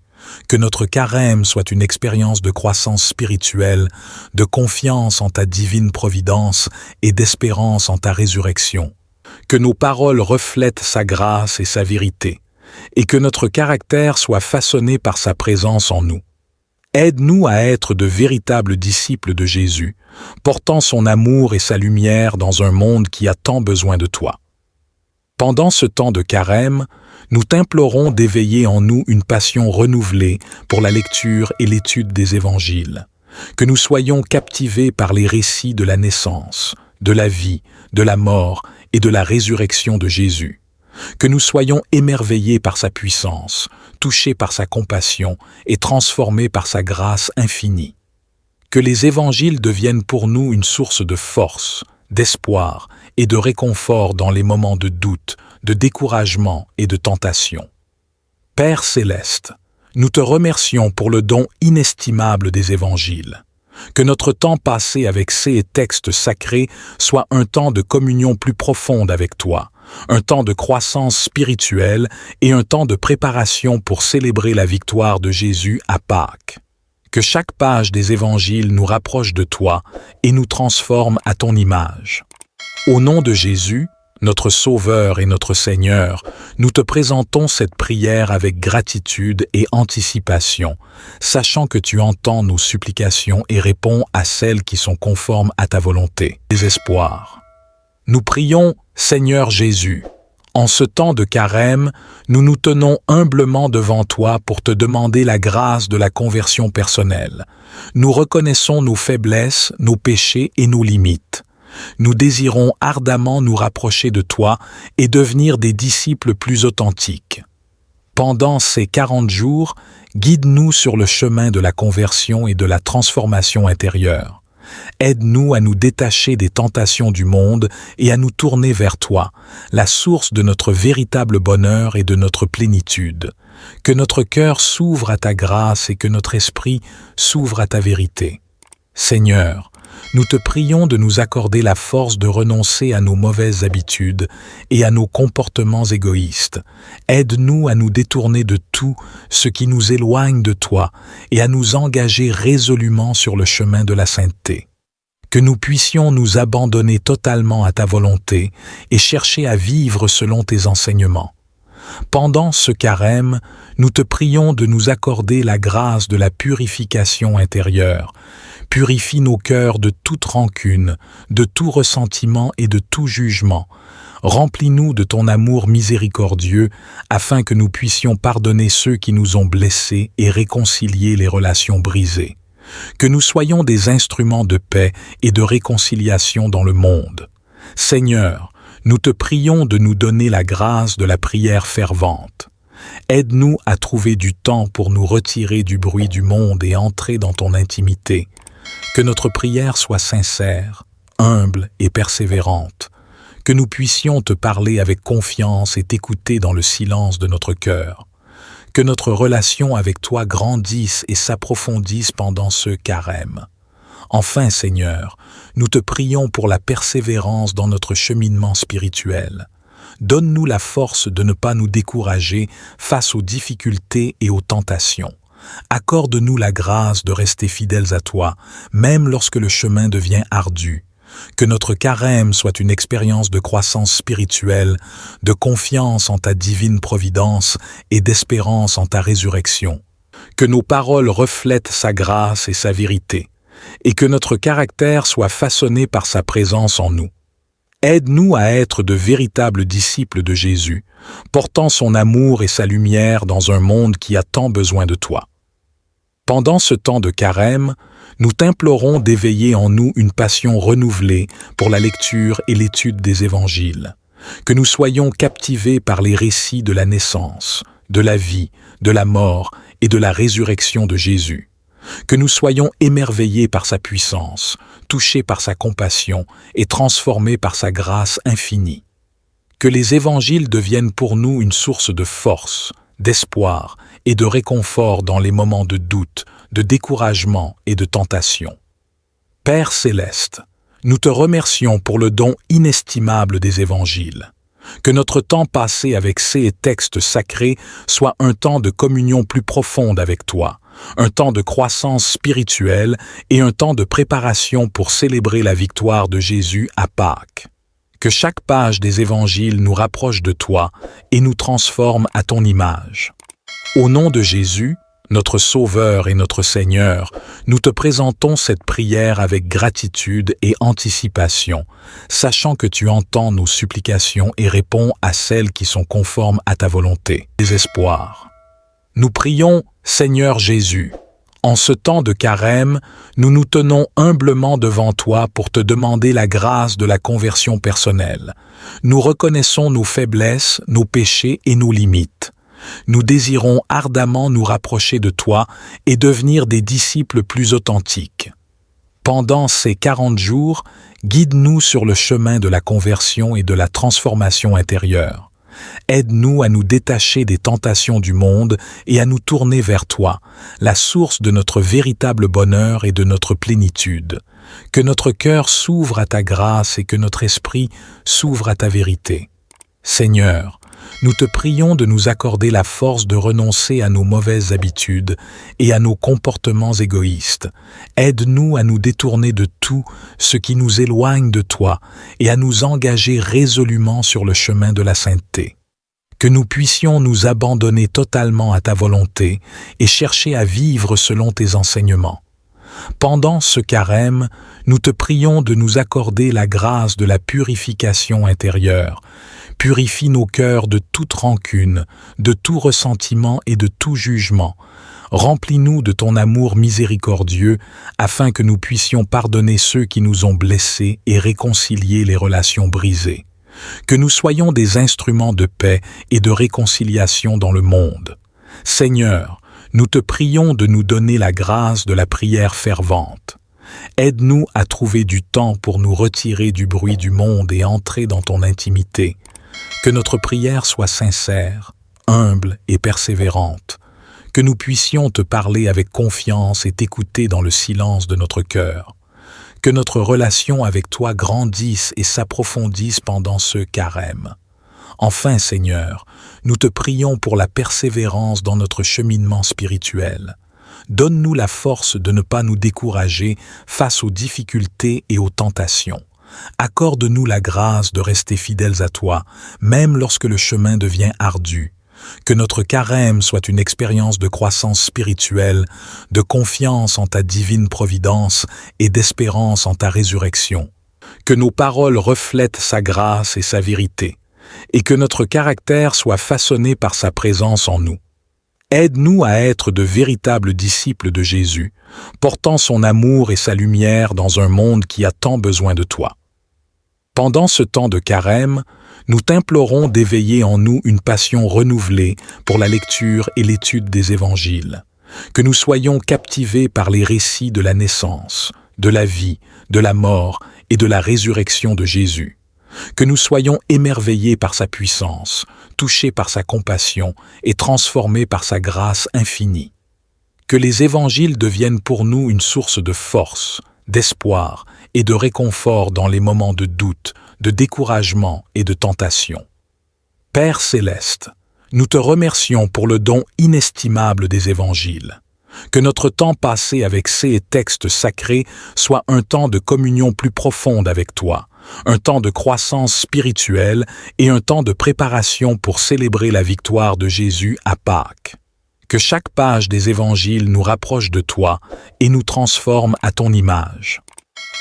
Que notre carême soit une expérience de croissance spirituelle, de confiance en ta divine providence et d'espérance en ta résurrection. Que nos paroles reflètent sa grâce et sa vérité, et que notre caractère soit façonné par sa présence en nous. Aide-nous à être de véritables disciples de Jésus, portant son amour et sa lumière dans un monde qui a tant besoin de toi. Pendant ce temps de carême, nous t'implorons d'éveiller en nous une passion renouvelée pour la lecture et l'étude des évangiles. Que nous soyons captivés par les récits de la naissance, de la vie, de la mort et de la résurrection de Jésus. Que nous soyons émerveillés par sa puissance, touchés par sa compassion et transformés par sa grâce infinie. Que les évangiles deviennent pour nous une source de force, d'espoir et de réconfort dans les moments de doute, de découragement et de tentation. Père céleste, nous te remercions pour le don inestimable des évangiles. Que notre temps passé avec ces textes sacrés soit un temps de communion plus profonde avec toi, un temps de croissance spirituelle et un temps de préparation pour célébrer la victoire de Jésus à Pâques. Que chaque page des évangiles nous rapproche de toi et nous transforme à ton image. Au nom de Jésus, notre Sauveur et notre Seigneur, nous te présentons cette prière avec gratitude et anticipation, sachant que tu entends nos supplications et réponds à celles qui sont conformes à ta volonté. Désespoir. Nous prions, Seigneur Jésus, En ce temps de carême, nous nous tenons humblement devant toi pour te demander la grâce de la conversion personnelle. Nous reconnaissons nos faiblesses, nos péchés et nos limites. Nous désirons ardemment nous rapprocher de toi et devenir des disciples plus authentiques. Pendant ces 40 jours, guide-nous sur le chemin de la conversion et de la transformation intérieure. Aide-nous à nous détacher des tentations du monde et à nous tourner vers toi, la source de notre véritable bonheur et de notre plénitude. Que notre cœur s'ouvre à ta grâce et que notre esprit s'ouvre à ta vérité. Seigneur, nous te prions de nous accorder la force de renoncer à nos mauvaises habitudes et à nos comportements égoïstes. Aide-nous à nous détourner de tout ce qui nous éloigne de toi et à nous engager résolument sur le chemin de la sainteté. Que nous puissions nous abandonner totalement à ta volonté et chercher à vivre selon tes enseignements. Pendant ce carême, nous te prions de nous accorder la grâce de la purification intérieure. Purifie nos cœurs de toute rancune, de tout ressentiment et de tout jugement. Remplis-nous de ton amour miséricordieux, afin que nous puissions pardonner ceux qui nous ont blessés et réconcilier les relations brisées. Que nous soyons des instruments de paix et de réconciliation dans le monde. Seigneur, nous te prions de nous donner la grâce de la prière fervente. Aide-nous à trouver du temps pour nous retirer du bruit du monde et entrer dans ton intimité. Que notre prière soit sincère, humble et persévérante. Que nous puissions te parler avec confiance et t'écouter dans le silence de notre cœur. Que notre relation avec toi grandisse et s'approfondisse pendant ce carême. Enfin, Seigneur, nous te prions pour la persévérance dans notre cheminement spirituel. Donne-nous la force de ne pas nous décourager face aux difficultés et aux tentations. Accorde-nous la grâce de rester fidèles à toi, même lorsque le chemin devient ardu. Que notre carême soit une expérience de croissance spirituelle, de confiance en ta divine providence et d'espérance en ta résurrection. Que nos paroles reflètent sa grâce et sa vérité, et que notre caractère soit façonné par sa présence en nous. Aide-nous à être de véritables disciples de Jésus, portant son amour et sa lumière dans un monde qui a tant besoin de toi. Pendant ce temps de carême, nous t'implorons d'éveiller en nous une passion renouvelée pour la lecture et l'étude des évangiles. Que nous soyons captivés par les récits de la naissance, de la vie, de la mort et de la résurrection de Jésus. Que nous soyons émerveillés par sa puissance, touchés par sa compassion et transformés par sa grâce infinie. Que les évangiles deviennent pour nous une source de force, d'espoir et de réconfort dans les moments de doute, de découragement et de tentation. Père céleste, nous te remercions pour le don inestimable des évangiles. Que notre temps passé avec ces textes sacrés soit un temps de communion plus profonde avec toi, un temps de croissance spirituelle et un temps de préparation pour célébrer la victoire de Jésus à Pâques. Que chaque page des évangiles nous rapproche de toi et nous transforme à ton image. Au nom de Jésus, notre Sauveur et notre Seigneur, nous te présentons cette prière avec gratitude et anticipation, sachant que tu entends nos supplications et réponds à celles qui sont conformes à ta volonté. Désespoir. Nous prions, Seigneur Jésus, en ce temps de carême, nous nous tenons humblement devant toi pour te demander la grâce de la conversion personnelle. Nous reconnaissons nos faiblesses, nos péchés et nos limites. Nous désirons ardemment nous rapprocher de toi et devenir des disciples plus authentiques. Pendant ces 40 jours, guide-nous sur le chemin de la conversion et de la transformation intérieure. Aide-nous à nous détacher des tentations du monde et à nous tourner vers toi, la source de notre véritable bonheur et de notre plénitude. Que notre cœur s'ouvre à ta grâce et que notre esprit s'ouvre à ta vérité. Seigneur, nous te prions de nous accorder la force de renoncer à nos mauvaises habitudes et à nos comportements égoïstes. Aide-nous à nous détourner de tout ce qui nous éloigne de toi et à nous engager résolument sur le chemin de la sainteté. Que nous puissions nous abandonner totalement à ta volonté et chercher à vivre selon tes enseignements. Pendant ce carême, nous te prions de nous accorder la grâce de la purification intérieure. Purifie nos cœurs de toute rancune, de tout ressentiment et de tout jugement. Remplis-nous de ton amour miséricordieux, afin que nous puissions pardonner ceux qui nous ont blessés et réconcilier les relations brisées. Que nous soyons des instruments de paix et de réconciliation dans le monde. Seigneur, nous te prions de nous donner la grâce de la prière fervente. Aide-nous à trouver du temps pour nous retirer du bruit du monde et entrer dans ton intimité. Que notre prière soit sincère, humble et persévérante. Que nous puissions te parler avec confiance et t'écouter dans le silence de notre cœur. Que notre relation avec toi grandisse et s'approfondisse pendant ce carême. Enfin, Seigneur, nous te prions pour la persévérance dans notre cheminement spirituel. Donne-nous la force de ne pas nous décourager face aux difficultés et aux tentations. Accorde-nous la grâce de rester fidèles à toi, même lorsque le chemin devient ardu. Que notre carême soit une expérience de croissance spirituelle, de confiance en ta divine providence et d'espérance en ta résurrection. Que nos paroles reflètent sa grâce et sa vérité, et que notre caractère soit façonné par sa présence en nous. Aide-nous à être de véritables disciples de Jésus, portant son amour et sa lumière dans un monde qui a tant besoin de toi. Pendant ce temps de carême, nous t'implorons d'éveiller en nous une passion renouvelée pour la lecture et l'étude des évangiles, que nous soyons captivés par les récits de la naissance, de la vie, de la mort et de la résurrection de Jésus, que nous soyons émerveillés par sa puissance, touchés par sa compassion et transformés par sa grâce infinie. Que les évangiles deviennent pour nous une source de force, d'espoir et de réconfort dans les moments de doute, de découragement et de tentation. Père céleste, nous te remercions pour le don inestimable des évangiles. Que notre temps passé avec ces textes sacrés soit un temps de communion plus profonde avec toi, un temps de croissance spirituelle et un temps de préparation pour célébrer la victoire de Jésus à Pâques. Que chaque page des évangiles nous rapproche de toi et nous transforme à ton image.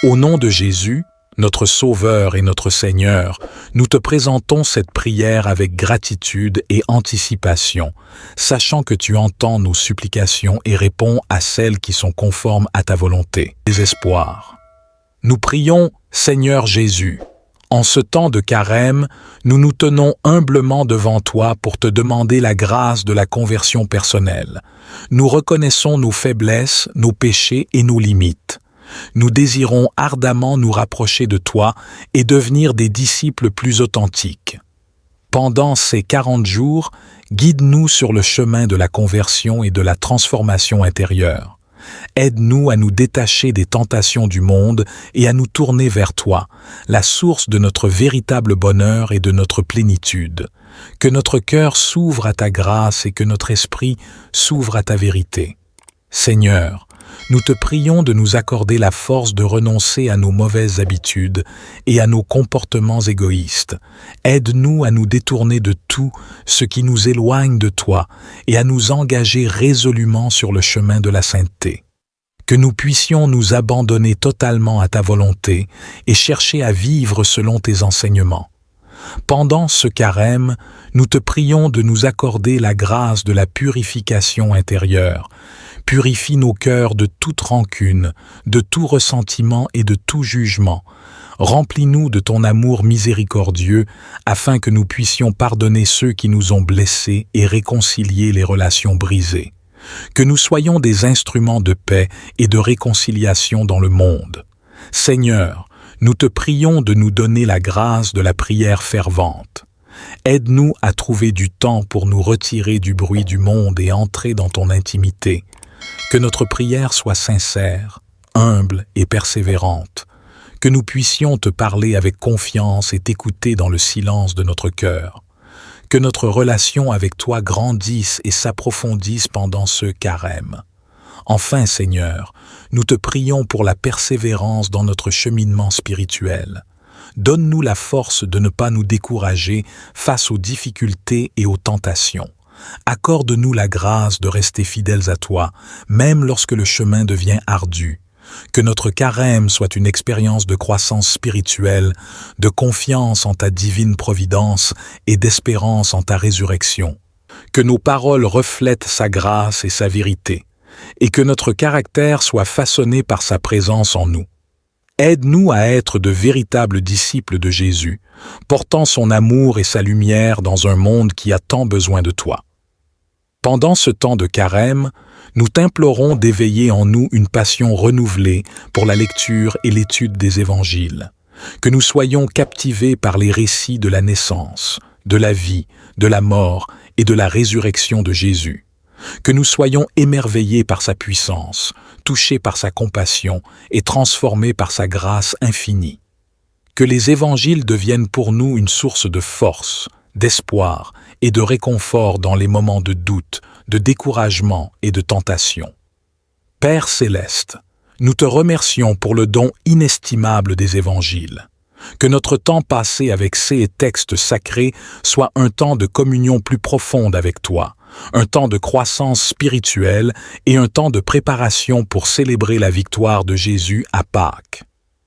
Au nom de Jésus, notre Sauveur et notre Seigneur, nous te présentons cette prière avec gratitude et anticipation, sachant que tu entends nos supplications et réponds à celles qui sont conformes à ta volonté. Désespoir. Nous prions, Seigneur Jésus, en ce temps de carême, nous nous tenons humblement devant toi pour te demander la grâce de la conversion personnelle. Nous reconnaissons nos faiblesses, nos péchés et nos limites. Nous désirons ardemment nous rapprocher de toi et devenir des disciples plus authentiques. Pendant ces 40 jours, guide-nous sur le chemin de la conversion et de la transformation intérieure. Aide-nous à nous détacher des tentations du monde et à nous tourner vers toi, la source de notre véritable bonheur et de notre plénitude. Que notre cœur s'ouvre à ta grâce et que notre esprit s'ouvre à ta vérité. Seigneur, nous te prions de nous accorder la force de renoncer à nos mauvaises habitudes et à nos comportements égoïstes. Aide-nous à nous détourner de tout ce qui nous éloigne de toi et à nous engager résolument sur le chemin de la sainteté. Que nous puissions nous abandonner totalement à ta volonté et chercher à vivre selon tes enseignements. Pendant ce carême, nous te prions de nous accorder la grâce de la purification intérieure. Purifie nos cœurs de toute rancune, de tout ressentiment et de tout jugement. Remplis-nous de ton amour miséricordieux, afin que nous puissions pardonner ceux qui nous ont blessés et réconcilier les relations brisées. Que nous soyons des instruments de paix et de réconciliation dans le monde. Seigneur, nous te prions de nous donner la grâce de la prière fervente. Aide-nous à trouver du temps pour nous retirer du bruit du monde et entrer dans ton intimité. Que notre prière soit sincère, humble et persévérante. Que nous puissions te parler avec confiance et t'écouter dans le silence de notre cœur. Que notre relation avec toi grandisse et s'approfondisse pendant ce carême. Enfin, Seigneur, nous te prions pour la persévérance dans notre cheminement spirituel. Donne-nous la force de ne pas nous décourager face aux difficultés et aux tentations. Accorde-nous la grâce de rester fidèles à toi, même lorsque le chemin devient ardu. Que notre carême soit une expérience de croissance spirituelle, de confiance en ta divine providence et d'espérance en ta résurrection. Que nos paroles reflètent sa grâce et sa vérité, et que notre caractère soit façonné par sa présence en nous. Aide-nous à être de véritables disciples de Jésus, portant son amour et sa lumière dans un monde qui a tant besoin de toi. Pendant ce temps de carême, nous t'implorons d'éveiller en nous une passion renouvelée pour la lecture et l'étude des évangiles, que nous soyons captivés par les récits de la naissance, de la vie, de la mort et de la résurrection de Jésus, que nous soyons émerveillés par sa puissance, touchés par sa compassion et transformés par sa grâce infinie. Que les évangiles deviennent pour nous une source de force, d'espoir et de réconfort dans les moments de doute, de découragement et de tentation. Père céleste, nous te remercions pour le don inestimable des évangiles. Que notre temps passé avec ces textes sacrés soit un temps de communion plus profonde avec toi, un temps de croissance spirituelle et un temps de préparation pour célébrer la victoire de Jésus à Pâques.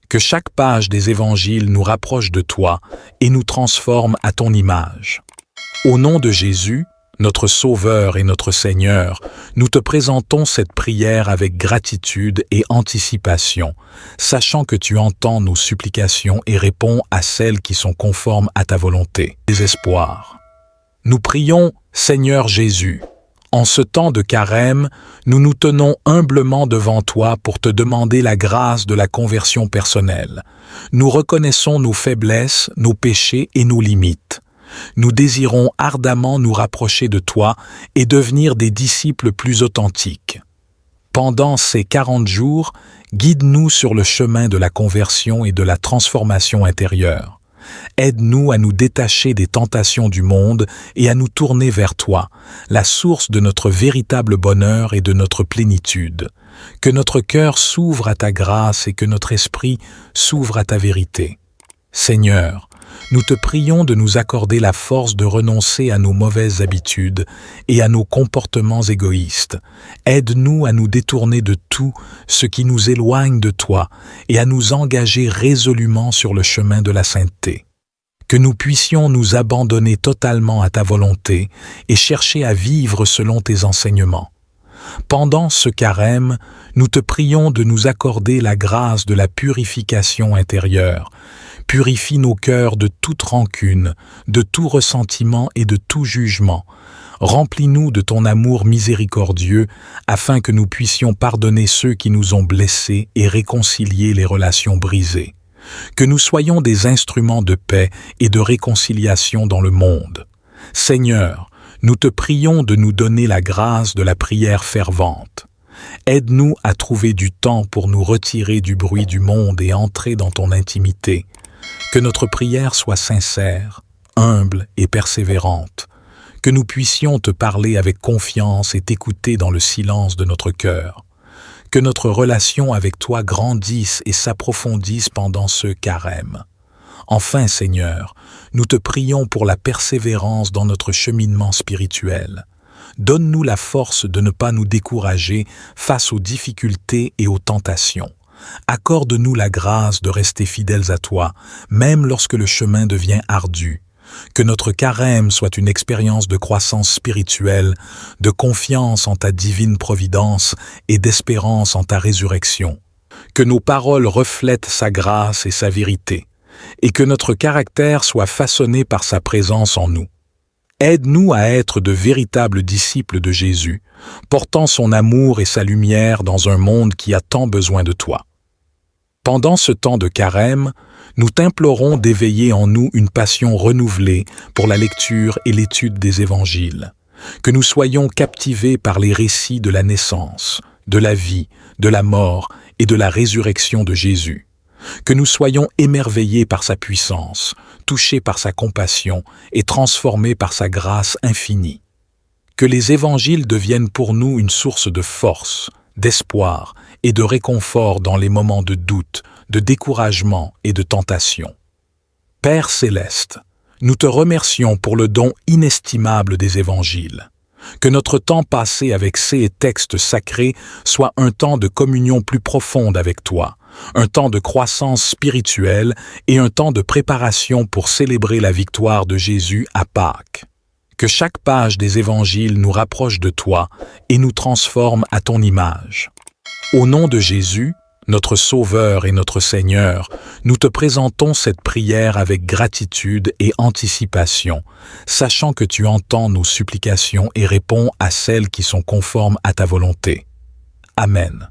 Que chaque page des évangiles nous rapproche de toi et nous transforme à ton image. Au nom de Jésus, notre Sauveur et notre Seigneur, nous te présentons cette prière avec gratitude et anticipation, sachant que tu entends nos supplications et réponds à celles qui sont conformes à ta volonté. Désespoir. Nous prions, Seigneur Jésus, en ce temps de carême, nous nous tenons humblement devant toi pour te demander la grâce de la conversion personnelle. Nous reconnaissons nos faiblesses, nos péchés et nos limites. Nous désirons ardemment nous rapprocher de toi et devenir des disciples plus authentiques. Pendant ces 40 jours, guide-nous sur le chemin de la conversion et de la transformation intérieure. Aide-nous à nous détacher des tentations du monde et à nous tourner vers toi, la source de notre véritable bonheur et de notre plénitude. Que notre cœur s'ouvre à ta grâce et que notre esprit s'ouvre à ta vérité. Seigneur, nous te prions de nous accorder la force de renoncer à nos mauvaises habitudes et à nos comportements égoïstes. Aide-nous à nous détourner de tout ce qui nous éloigne de toi et à nous engager résolument sur le chemin de la sainteté. Que nous puissions nous abandonner totalement à ta volonté et chercher à vivre selon tes enseignements. Pendant ce carême, nous te prions de nous accorder la grâce de la purification intérieure. Purifie nos cœurs de toute rancune, de tout ressentiment et de tout jugement. Remplis-nous de ton amour miséricordieux, afin que nous puissions pardonner ceux qui nous ont blessés et réconcilier les relations brisées. Que nous soyons des instruments de paix et de réconciliation dans le monde. Seigneur, nous te prions de nous donner la grâce de la prière fervente. Aide-nous à trouver du temps pour nous retirer du bruit du monde et entrer dans ton intimité. Que notre prière soit sincère, humble et persévérante. Que nous puissions te parler avec confiance et t'écouter dans le silence de notre cœur. Que notre relation avec toi grandisse et s'approfondisse pendant ce carême. Enfin, Seigneur, nous te prions pour la persévérance dans notre cheminement spirituel. Donne-nous la force de ne pas nous décourager face aux difficultés et aux tentations. Accorde-nous la grâce de rester fidèles à toi, même lorsque le chemin devient ardu. Que notre carême soit une expérience de croissance spirituelle, de confiance en ta divine providence et d'espérance en ta résurrection. Que nos paroles reflètent sa grâce et sa vérité, et que notre caractère soit façonné par sa présence en nous. Aide-nous à être de véritables disciples de Jésus, portant son amour et sa lumière dans un monde qui a tant besoin de toi. Pendant ce temps de carême, nous t'implorons d'éveiller en nous une passion renouvelée pour la lecture et l'étude des évangiles. Que nous soyons captivés par les récits de la naissance, de la vie, de la mort et de la résurrection de Jésus. Que nous soyons émerveillés par sa puissance, touchés par sa compassion et transformés par sa grâce infinie. Que les évangiles deviennent pour nous une source de force, d'espoir et de réconfort dans les moments de doute, de découragement et de tentation. Père céleste, nous te remercions pour le don inestimable des évangiles. Que notre temps passé avec ces textes sacrés soit un temps de communion plus profonde avec toi, un temps de croissance spirituelle et un temps de préparation pour célébrer la victoire de Jésus à Pâques. Que chaque page des évangiles nous rapproche de toi et nous transforme à ton image. Au nom de Jésus, notre Sauveur et notre Seigneur, nous te présentons cette prière avec gratitude et anticipation, sachant que tu entends nos supplications et réponds à celles qui sont conformes à ta volonté. Amen.